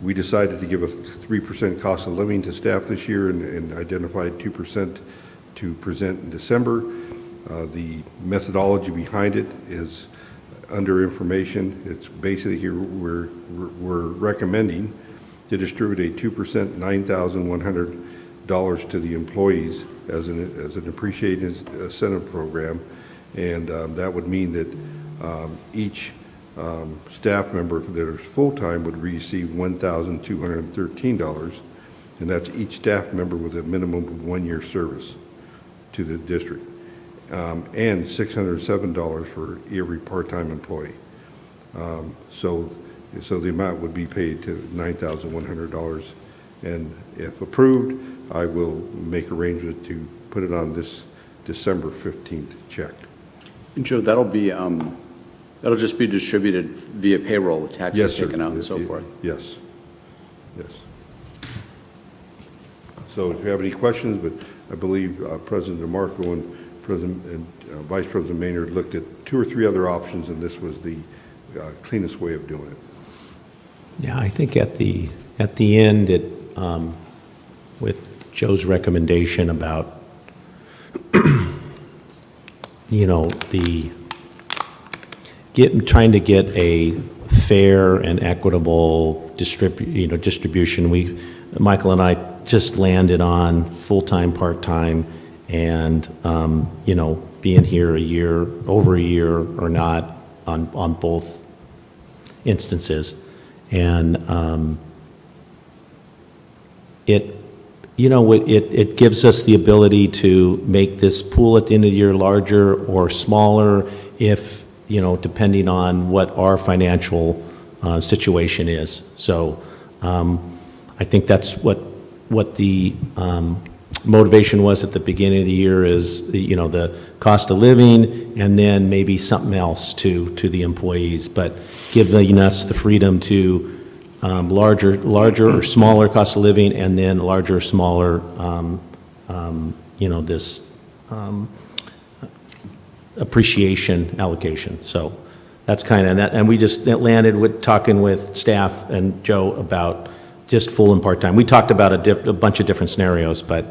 Speaker 5: we decided to give a 3% cost of living to staff this year and identified 2% to present in December. The methodology behind it is under information. It's basically we're recommending to distribute a 2% $9,100 to the employees as an appreciated incentive program. And that would mean that each staff member that is full-time would receive $1,213, and that's each staff member with a minimum of 1 year service to the district, and $607 for every part-time employee. So the amount would be paid to $9,100, and if approved, I will make arrangements to put it on this December 15th check.
Speaker 3: And Joe, that'll just be distributed via payroll with taxes
Speaker 5: Yes, sir.
Speaker 3: taken out and so forth?
Speaker 5: Yes, yes. So if you have any questions, but I believe President DeMarco and Vice President Maynard looked at 2 or 3 other options, and this was the cleanest way of doing it.
Speaker 1: Yeah, I think at the end, with Joe's recommendation about, trying to get a fair and equitable distribution. Michael and I just landed on full-time, part-time, and being here over a year or not on both instances, and it gives us the ability to make this pool at the end of the year larger or smaller if, depending on what our financial situation is. So I think that's what the motivation was at the beginning of the year is, the cost of living and then maybe something else to the employees, but give us the freedom to larger or smaller cost of living, and then larger or smaller, this appreciation allocation. So that's kind of that. And we just landed with talking with staff and Joe about just full and part-time. We talked about a bunch of different scenarios, but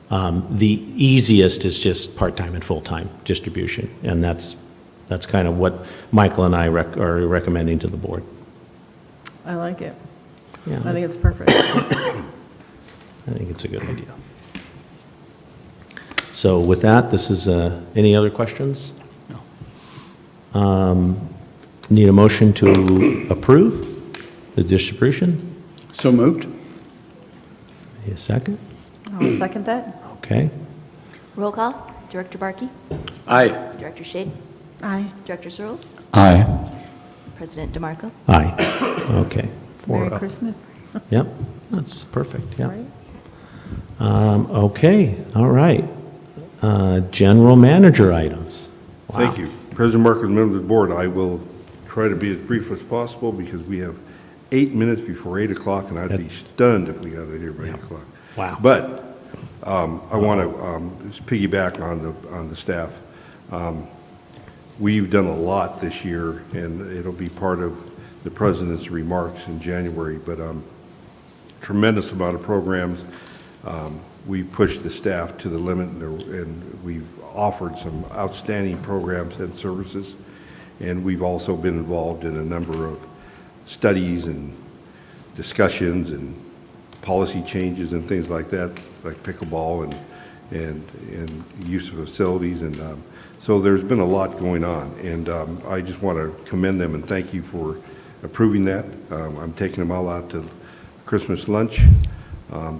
Speaker 1: the easiest is just part-time and full-time distribution. And that's kind of what Michael and I are recommending to the board.
Speaker 7: I like it.
Speaker 1: Yeah.
Speaker 7: I think it's perfect.
Speaker 1: I think it's a good idea. So with that, this is, any other questions? No. Need a motion to approve the distribution?
Speaker 3: So moved?
Speaker 1: Need a second?
Speaker 7: I'll second that.
Speaker 1: Okay.
Speaker 8: Roll call. Director Barkey?
Speaker 3: Aye.
Speaker 8: Director Shade?
Speaker 7: Aye.
Speaker 8: Director Searles?
Speaker 3: Aye.
Speaker 8: President DeMarco?
Speaker 1: Aye. Okay.
Speaker 7: Merry
Speaker 1: 4-0.
Speaker 7: Christmas.
Speaker 1: Yep, that's perfect, yeah.
Speaker 7: Right?
Speaker 1: Okay, all right. General manager items. Wow.
Speaker 5: Thank you. President Marcus, members of the board, I will try to be as brief as possible because we have 8 minutes before 8 o'clock, and I'd be stunned if we got it here by 8 o'clock.
Speaker 1: Wow.
Speaker 5: But I want to just piggyback on the staff. We've done a lot this year, and it'll be part of the president's remarks in January, but tremendous amount of programs. We pushed the staff to the limit, and we've offered some outstanding programs and services, and we've also been involved in a number of studies and discussions and policy changes and things like that, like pickleball and use of facilities, and so there's been a lot going on, and I just want to commend them and thank you for approving that. I'm taking them all out to Christmas lunch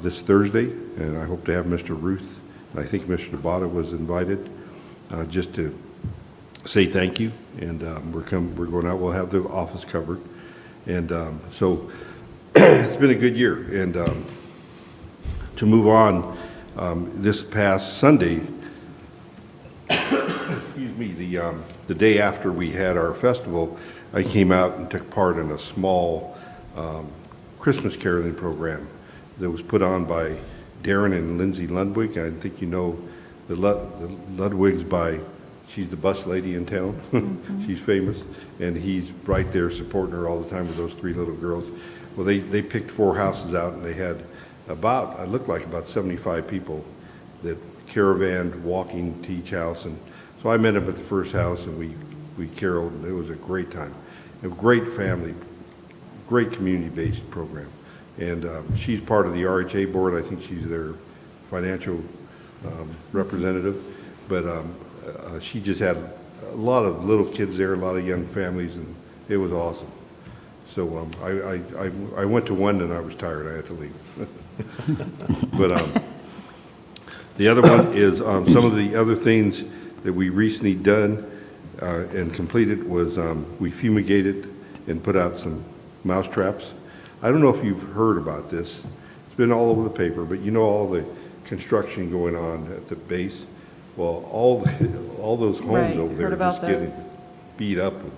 Speaker 5: this Thursday, and I hope to have Mr. Ruth, and I think Mr. Tabata was invited, just to say thank you, and we're going out, we'll have the office covered, and so it's been a good year, and to move on, this past Sunday, excuse me, the day after we had our festival, I came out and took part in a small Christmas caroling program that was put on by Darren and Lindsay Ludwig. I think you know the Ludwigs by she's the bus lady in town. She's famous, and he's right there supporting her all the time with those 3 little girls. Well, they picked 4 houses out, and they had about, it looked like about 75 people that caravanned walking to each house. And so I met them at the first house, and we caroled, and it was a great time. A great family, great community-based program. And she's part of the RHA board. I think she's their financial representative. But she just had a lot of little kids there, a lot of young families, and it was awesome. So I went to one, and I was tired. I had to leave. But the other one is some of the other things that we recently done and completed was we fumigated and put out some mouse traps. I don't know if you've heard about this. It's been all over the paper, but you know all the construction going on at the base. Well, all those homes
Speaker 7: Right,
Speaker 5: over there
Speaker 7: heard
Speaker 5: are just
Speaker 7: about
Speaker 5: getting
Speaker 7: those.
Speaker 5: beat up with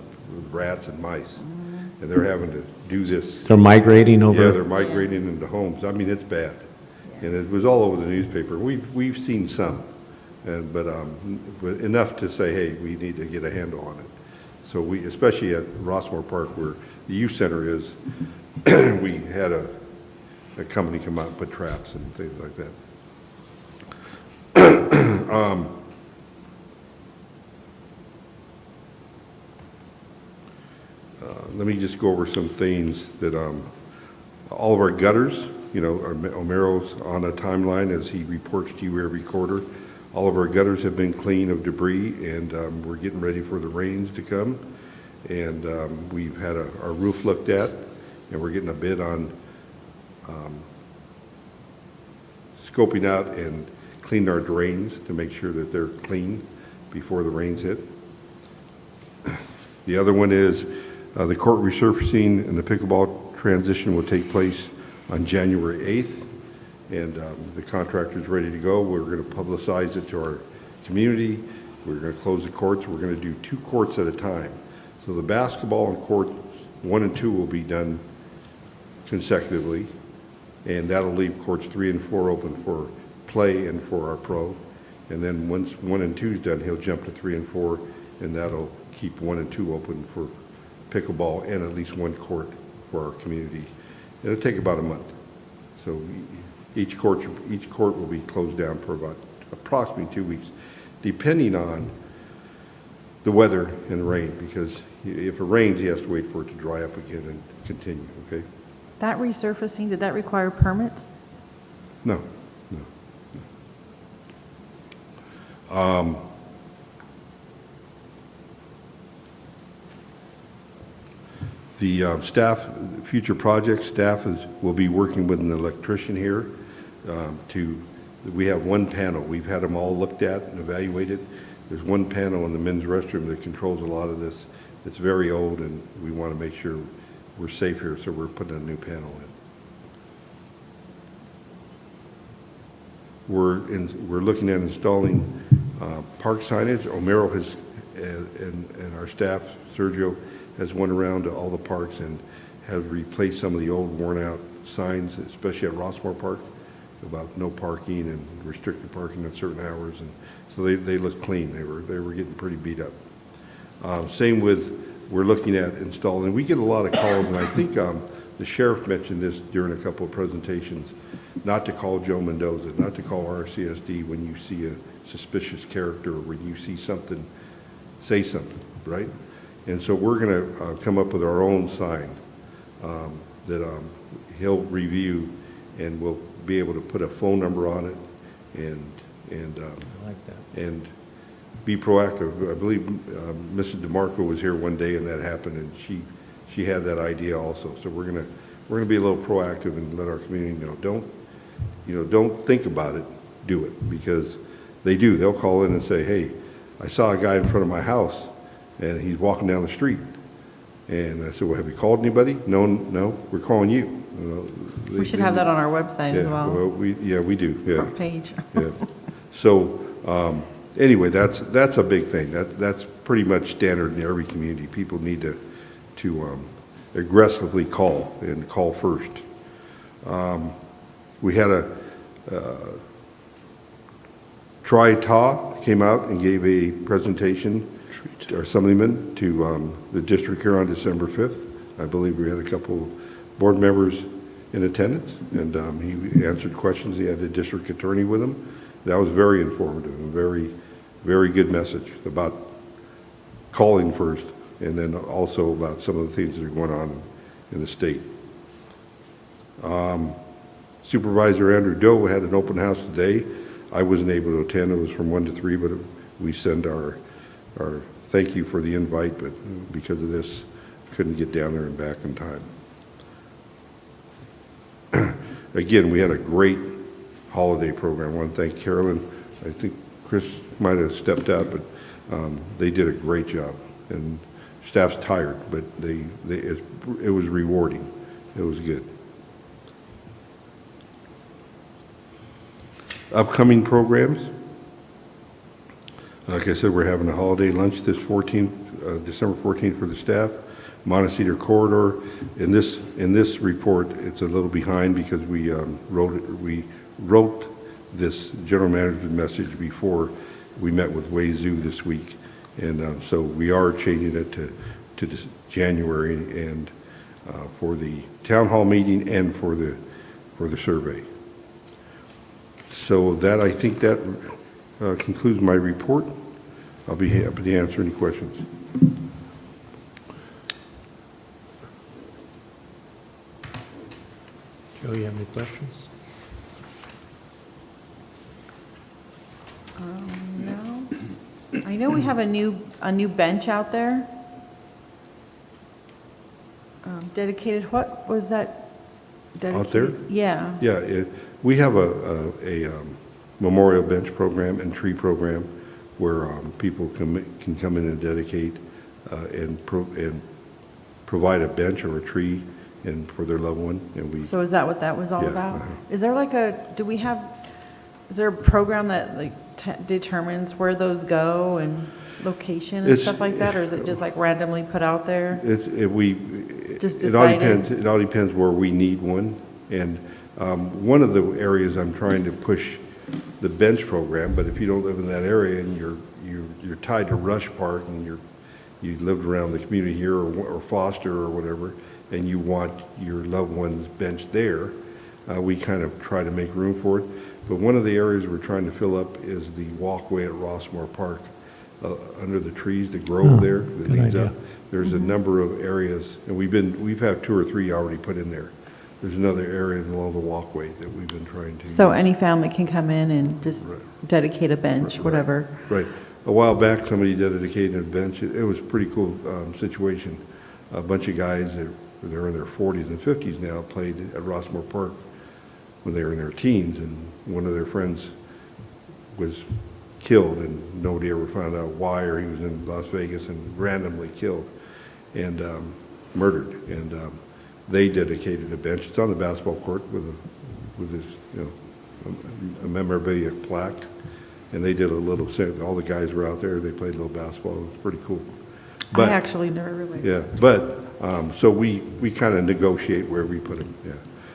Speaker 5: rats and mice, and they're having to do this.
Speaker 1: They're migrating over?
Speaker 5: Yeah, they're migrating into homes. I mean, it's bad, and it was all over the newspaper. We've seen some, but enough to say, hey, we need to get a handle on it. So we, especially at Rossmoor Park, where the youth center is, we had a company come out and put traps and things like that. Let me just go over some things that all of our gutters, you know, Omero's on a timeline as he reports to you every quarter. All of our gutters have been clean of debris, and we're getting ready for the rains to come. And we've had our roof looked at, and we're getting a bid on scoping out and cleaning our drains to make sure that they're clean before the rains hit. The other one is the court resurfacing and the pickleball transition will take place on January 8th, and the contractor's ready to go. We're going to publicize it to our community. We're going to close the courts. We're going to do 2 courts at a time. So the basketball and courts 1 and 2 will be done consecutively, and that'll leave courts 3 and 4 open for play and for our pro. And then once 1 and 2 is done, he'll jump to 3 and 4, and that'll keep 1 and 2 open for pickleball and at least 1 court for our community. It'll take about a month. So each court will be closed down for about approximately 2 weeks, depending on the weather and the rain, because if it rains, he has to wait for it to dry up again and continue, okay?
Speaker 7: That resurfacing, did that require permits?
Speaker 5: No. The staff, future project staff will be working with an electrician here we have 1 panel. We've had them all looked at and evaluated. There's 1 panel in the men's restroom that controls a lot of this. It's very old, and we want to make sure we're safe here, so we're putting a new panel in. We're looking at installing park signage. Omero has, and our staff, Sergio, has went around to all the parks and have replaced some of the old worn-out signs, especially at Rossmoor Park, about no parking and restricted parking at certain hours, and so they look clean. They were getting pretty beat up. Same with, we're looking at installing. We get a lot of calls, and I think the sheriff mentioned this during a couple of presentations. Not to call Joe Mendoza, not to call RCSD when you see a suspicious character or when you see something, say something, right? And so we're going to come up with our own sign that he'll review, and we'll be able to put a phone number on it and
Speaker 1: I like that.
Speaker 5: and be proactive. I believe Mrs. DeMarco was here one day and that happened, and she had that idea also. So we're gonna be a little proactive and let our community know. Don't think about it, do it, because they do. They'll call in and say, hey, I saw a guy in front of my house and he's walking down the street. And I said, well, have you called anybody? No, we're calling you.
Speaker 7: We should have that on our website as well.
Speaker 5: We do, yeah.
Speaker 7: Front page.
Speaker 5: Yeah. So, anyway, that's a big thing. That's pretty much standard in every community. People need to aggressively call and call first. We had a Tri Ta came out and gave a presentation, or Assemblyman, to the district here on December 5th. I believe we had a couple board members in attendance, and he answered questions. He had the district attorney with him. That was very informative and very, very good message about calling first, and then also about some of the things that are going on in the state. Supervisor Andrew Doe had an open house today. I wasn't able to attend. It was from 1 to 3, but we send our thank you for the invite, but because of this, couldn't get down there and back in time. Again, we had a great holiday program. I want to thank Carolyn. I think Chris might have stepped out, but they did a great job. And staff's tired, but it was rewarding. It was good. Upcoming programs. Like I said, we're having a holiday lunch this December 14th for the staff. Montecito Corridor. In this report, it's a little behind because we wrote this general manager's message before we met with Wayzoo this week, and so we are changing it to this January, and for the town hall meeting and for the survey. So that, I think that concludes my report. I'll be happy to answer any questions.
Speaker 1: Joe, you have any questions?
Speaker 7: No. I know we have a new bench out there. Dedicated, what was that?
Speaker 5: Out there?
Speaker 7: Dedicated? Yeah.
Speaker 5: Yeah, we have a memorial bench program and tree program where people can come in and dedicate and provide a bench or a tree and for their loved one. And
Speaker 7: So is that what that was all
Speaker 5: Yeah,
Speaker 7: about?
Speaker 5: uh-huh.
Speaker 7: Is there like is there a program that like determines where those go and location and
Speaker 5: It's-
Speaker 7: stuff like that? Or is it just like randomly put out there? Just
Speaker 5: it all
Speaker 7: decided?
Speaker 5: depends. It all depends where we need one. And one of the areas I'm trying to push the bench program, but if you don't live in that area and you're tied to Rush Park and you lived around the community here or Foster or whatever, and you want your loved one's bench there, we kind of try to make room for it. But one of the areas we're trying to fill up is the walkway at Rossmoor Park, under the trees, the grove there that
Speaker 1: good
Speaker 5: leads
Speaker 1: idea.
Speaker 5: up. There's a number of areas, and we've had 2 or 3 already put in there. There's another area along the walkway that we've been trying to.
Speaker 7: So any family can come in and just
Speaker 5: Right.
Speaker 7: dedicate a bench, whatever.
Speaker 5: Right. A while back, somebody dedicated a bench. It was a pretty cool situation. A bunch of guys that they're in their 40s and 50s now played at Rossmoor Park when they were in their teens, and one of their friends was killed, and nobody ever found out why, or he was in Las Vegas and randomly killed and murdered. And they dedicated a bench. It's on the basketball court with this, a memorabilia plaque. And they did a little, all the guys were out there. They played a little basketball. It was pretty cool.
Speaker 7: I actually never realized.
Speaker 5: Yeah, but, so we kind of negotiate where we put them, yeah.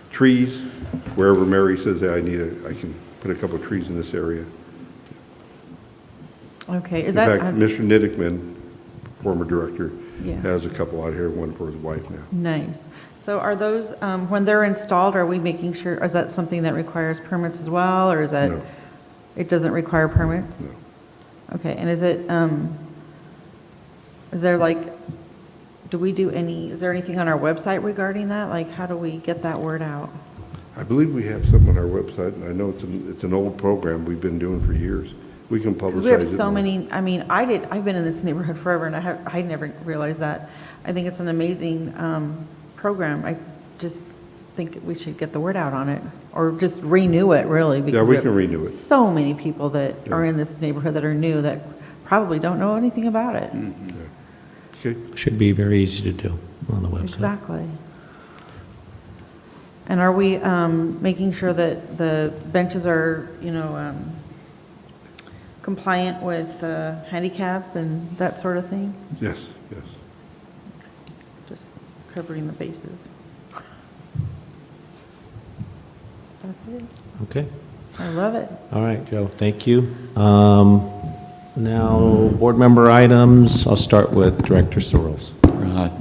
Speaker 5: Trees, wherever Mary says, hey, I can put a couple of trees in this area.
Speaker 7: Okay,
Speaker 5: In
Speaker 7: is that?
Speaker 5: fact, Mr. Niddickman, former director,
Speaker 7: Yeah.
Speaker 5: has a couple out here, one for his wife now.
Speaker 7: Nice. So are those, when they're installed, are we making sure, is that something that requires permits as well, or is that?
Speaker 5: No.
Speaker 7: It doesn't require permits?
Speaker 5: No.
Speaker 7: Okay, and is there like, is there anything on our website regarding that? Like, how do we get that word out?
Speaker 5: I believe we have something on our website, and I know it's an old program we've been doing for years. We can publicize it.
Speaker 7: Because we have so
Speaker 5: more.
Speaker 7: many, I mean, I've been in this neighborhood forever, and I never realized that. I think it's an amazing program. I just think we should get the word out on it, or just renew it, really. Because
Speaker 5: we
Speaker 7: have
Speaker 5: can renew it.
Speaker 7: So many people that are
Speaker 5: Yeah.
Speaker 7: in this neighborhood that are new that probably don't know anything about it.
Speaker 5: Okay,
Speaker 1: Should be very easy to do on the website.
Speaker 7: Exactly. And are we making sure that the benches are, compliant with handicap and that sort of thing?
Speaker 5: yes, yes.
Speaker 7: Just covering the bases. That's it.
Speaker 1: Okay.
Speaker 7: I love it.
Speaker 1: All right, Joe, thank you. Now, board member items. I'll start with Director Searles.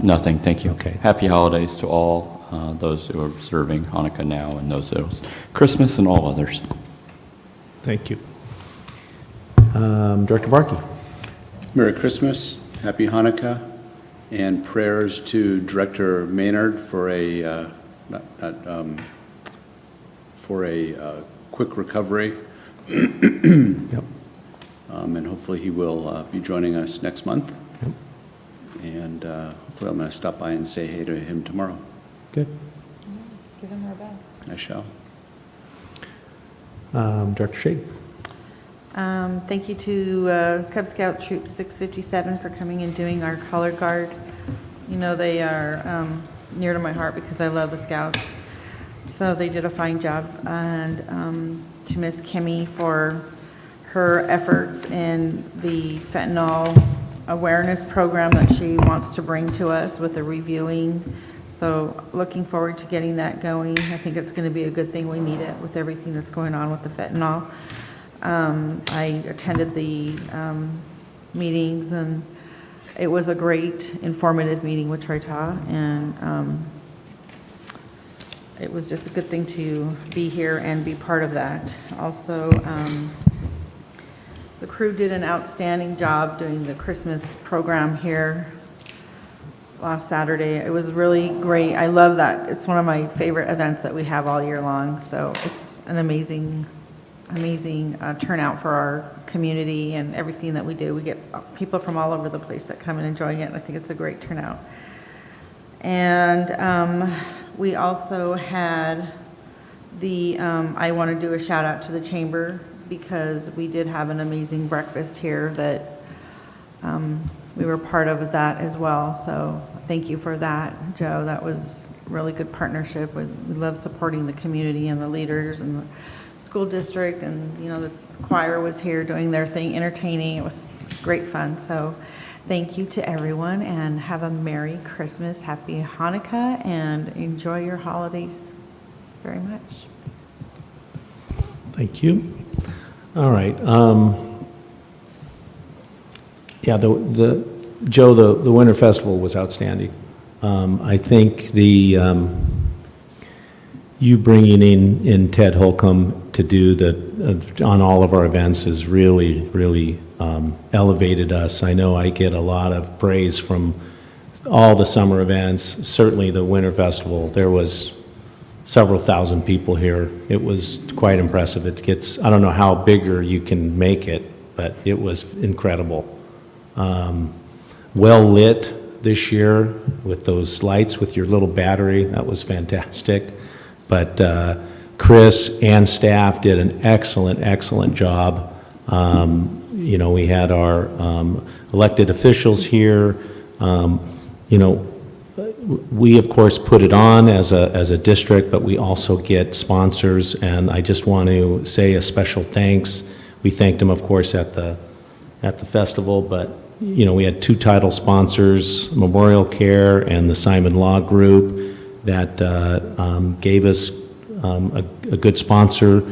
Speaker 3: Nothing, thank you.
Speaker 1: Okay.
Speaker 3: Happy holidays to all those who are observing Hanukkah now and those who Christmas and all others.
Speaker 1: Thank you. Director Barkey.
Speaker 10: Merry Christmas, Happy Hanukkah, and prayers to Director Maynard for a quick recovery.
Speaker 1: Yep.
Speaker 10: And hopefully he will be joining us next month.
Speaker 1: Yep.
Speaker 10: And hopefully I'm going to stop by and say hey to him tomorrow.
Speaker 1: Good.
Speaker 7: Give him our best.
Speaker 10: I shall.
Speaker 1: Director Shade.
Speaker 7: Thank you to Cub Scout Troop 657 for coming and doing our color guard. You know, they are near to my heart because I love the Scouts. So they did a fine job. And to Miss Kimmy for her efforts in the fentanyl awareness program that she wants to bring to us with the reviewing. So looking forward to getting that going. I think it's going to be a good thing. We need it with everything that's going on with the fentanyl. I attended the meetings, and it was a great informative meeting with Troita, and it was just a good thing to be here and be part of that. Also, the crew did an outstanding job doing the Christmas program here last Saturday. It was really great. I love that. It's one of my favorite events that we have all year long. So it's an amazing turnout for our community and everything that we do. We get people from all over the place that come and enjoy it, and I think it's a great turnout. And we also had the, I want to do a shout out to the chamber because we did have an amazing breakfast here that we were part of that as well. So thank you for that, Joe. That was really good partnership. We love supporting the community and the leaders and the school district, and you know, the choir was here doing their thing, entertaining. It was great fun. So thank you to everyone, and have a Merry Christmas, Happy Hanukkah, and enjoy your holidays very much.
Speaker 1: Thank you. All right. Yeah, Joe, the Winter Festival was outstanding. I think you bringing in Ted Holcomb to do on all of our events has really elevated us. I know I get a lot of praise from all the summer events, certainly the Winter Festival. There was several thousand people here. It was quite impressive. It gets, I don't know how bigger you can make it, but it was incredible. Well lit this year with those lights with your little battery. That was fantastic. But Chris and staff did an excellent job. You know, we had our elected officials here. You know, we of course put it on as a district, but we also get sponsors, and I just want to say a special thanks. We thanked them, of course, at the festival, but you know, we had 2 title sponsors, Memorial Care and the Simon Law Group, that gave us a good sponsor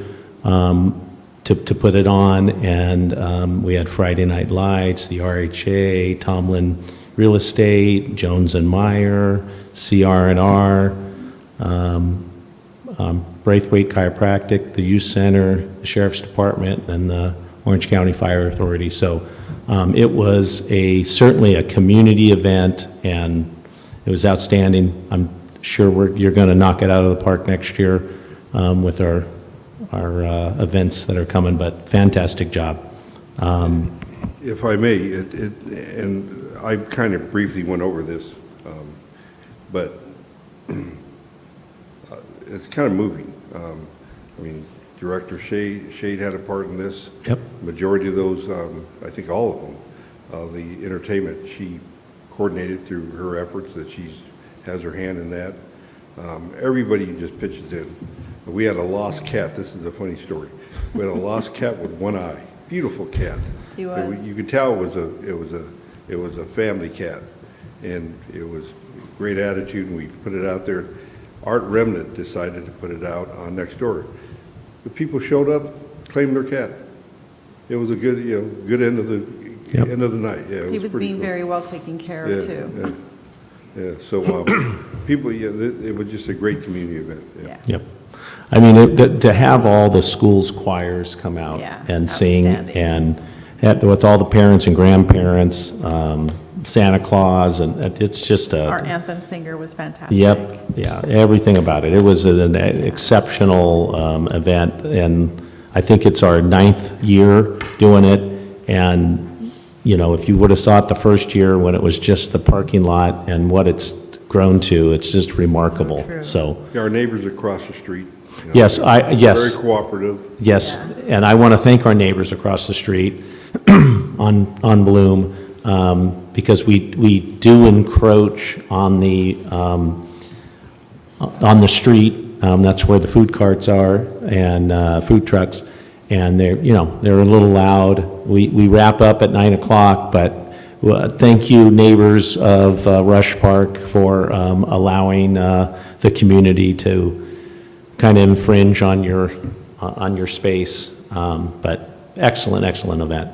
Speaker 1: to put it on, and we had Friday Night Lights, the RHA, Tomlin Real Estate, Jones and Meyer, CR&R, Braithwaite Chiropractic, the Youth Center, the Sheriff's Department, and the Orange County Fire Authority. So it was certainly a community event, and it was outstanding. I'm sure you're going to knock it out of the park next year with our events that are coming, but fantastic job.
Speaker 5: If I may, and I kind of briefly went over this, but it's kind of moving. I mean, Director Shade had a part in this.
Speaker 1: Yep.
Speaker 5: Majority of those, I think all of them, the entertainment, she coordinated through her efforts, that has her hand in that. Everybody just pitches in. We had a lost cat. This is a funny story. We had a lost cat with one eye. Beautiful cat.
Speaker 7: He was.
Speaker 5: You could tell it was a family cat, and it was great attitude. And we put it out there. Art Remnant decided to put it out on Nextdoor. the people showed up, claimed their cat. It was a good, good end of the,
Speaker 1: Yep.
Speaker 5: end of the night, yeah. It
Speaker 7: He was
Speaker 5: pretty
Speaker 7: being
Speaker 5: cool.
Speaker 7: very well taken care
Speaker 5: Yeah,
Speaker 7: of, too.
Speaker 5: yeah, so, people, it was just a great community event, yeah.
Speaker 7: Yeah.
Speaker 1: Yep. I mean, to have all the schools' choirs come out
Speaker 7: Yeah,
Speaker 1: and sing,
Speaker 7: outstanding.
Speaker 1: and with all the parents and grandparents, Santa Claus, and it's just
Speaker 7: Our
Speaker 1: a,
Speaker 7: anthem singer was fantastic.
Speaker 1: yep, yeah, everything about it. It was an exceptional event, and I think it's our 9th year doing it, and, if you would have saw it the first year when it was just the parking lot and what it's grown to, it's just remarkable.
Speaker 7: true.
Speaker 1: So,
Speaker 5: Yeah, our neighbors across the street.
Speaker 1: yes, yes.
Speaker 5: Very cooperative.
Speaker 1: Yes, and I want to thank our neighbors across the street on Bloom, because we do encroach on the street. That's where the food carts are and food trucks, and they're a little loud. We wrap up at 9 o'clock, but thank you, neighbors of Rush Park, for allowing the community to kind of infringe on your space, but excellent event.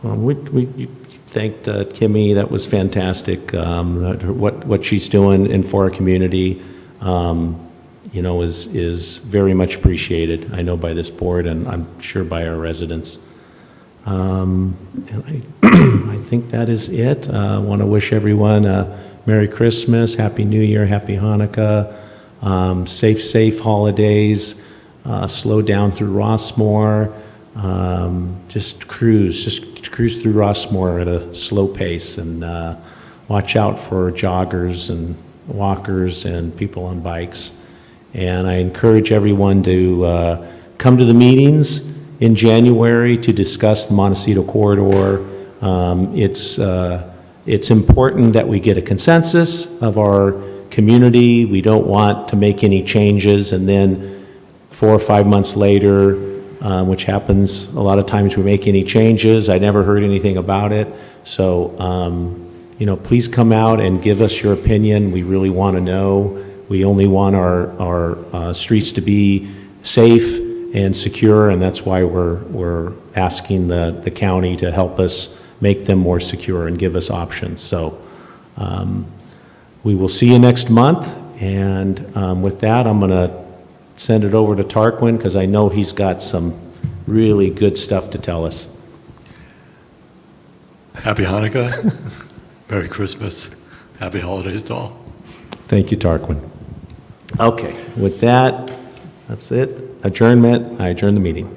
Speaker 1: We thanked Kimmy. That was fantastic. What she's doing and for our community, is very much appreciated. I know by this board, and I'm sure by our residents. And I think that is it. I want to wish everyone a Merry Christmas, Happy New Year, Happy Hanukkah, safe holidays, slow down through Rossmoor, just cruise through Rossmoor at a slow pace, and watch out for joggers and walkers and people on bikes. And I encourage everyone to come to the meetings in January to discuss the Montecito corridor. It's important that we get a consensus of our community. We don't want to make any changes and then 4 or 5 months later, which happens a lot of times, we make any changes. I never heard anything about it. So, please come out and give us your opinion. We really want to know. We only want our streets to be safe and secure, and that's why we're asking the county to help us make them more secure and give us options. So we will see you next month, and with that, I'm going to send it over to Tarquin, because I know he's got some really good stuff to tell us.
Speaker 9: Happy Hanukkah, Merry Christmas, Happy Holidays to all.
Speaker 1: Thank you, Tarquin. Okay, with that, that's it. Adjournment. I adjourn the meeting.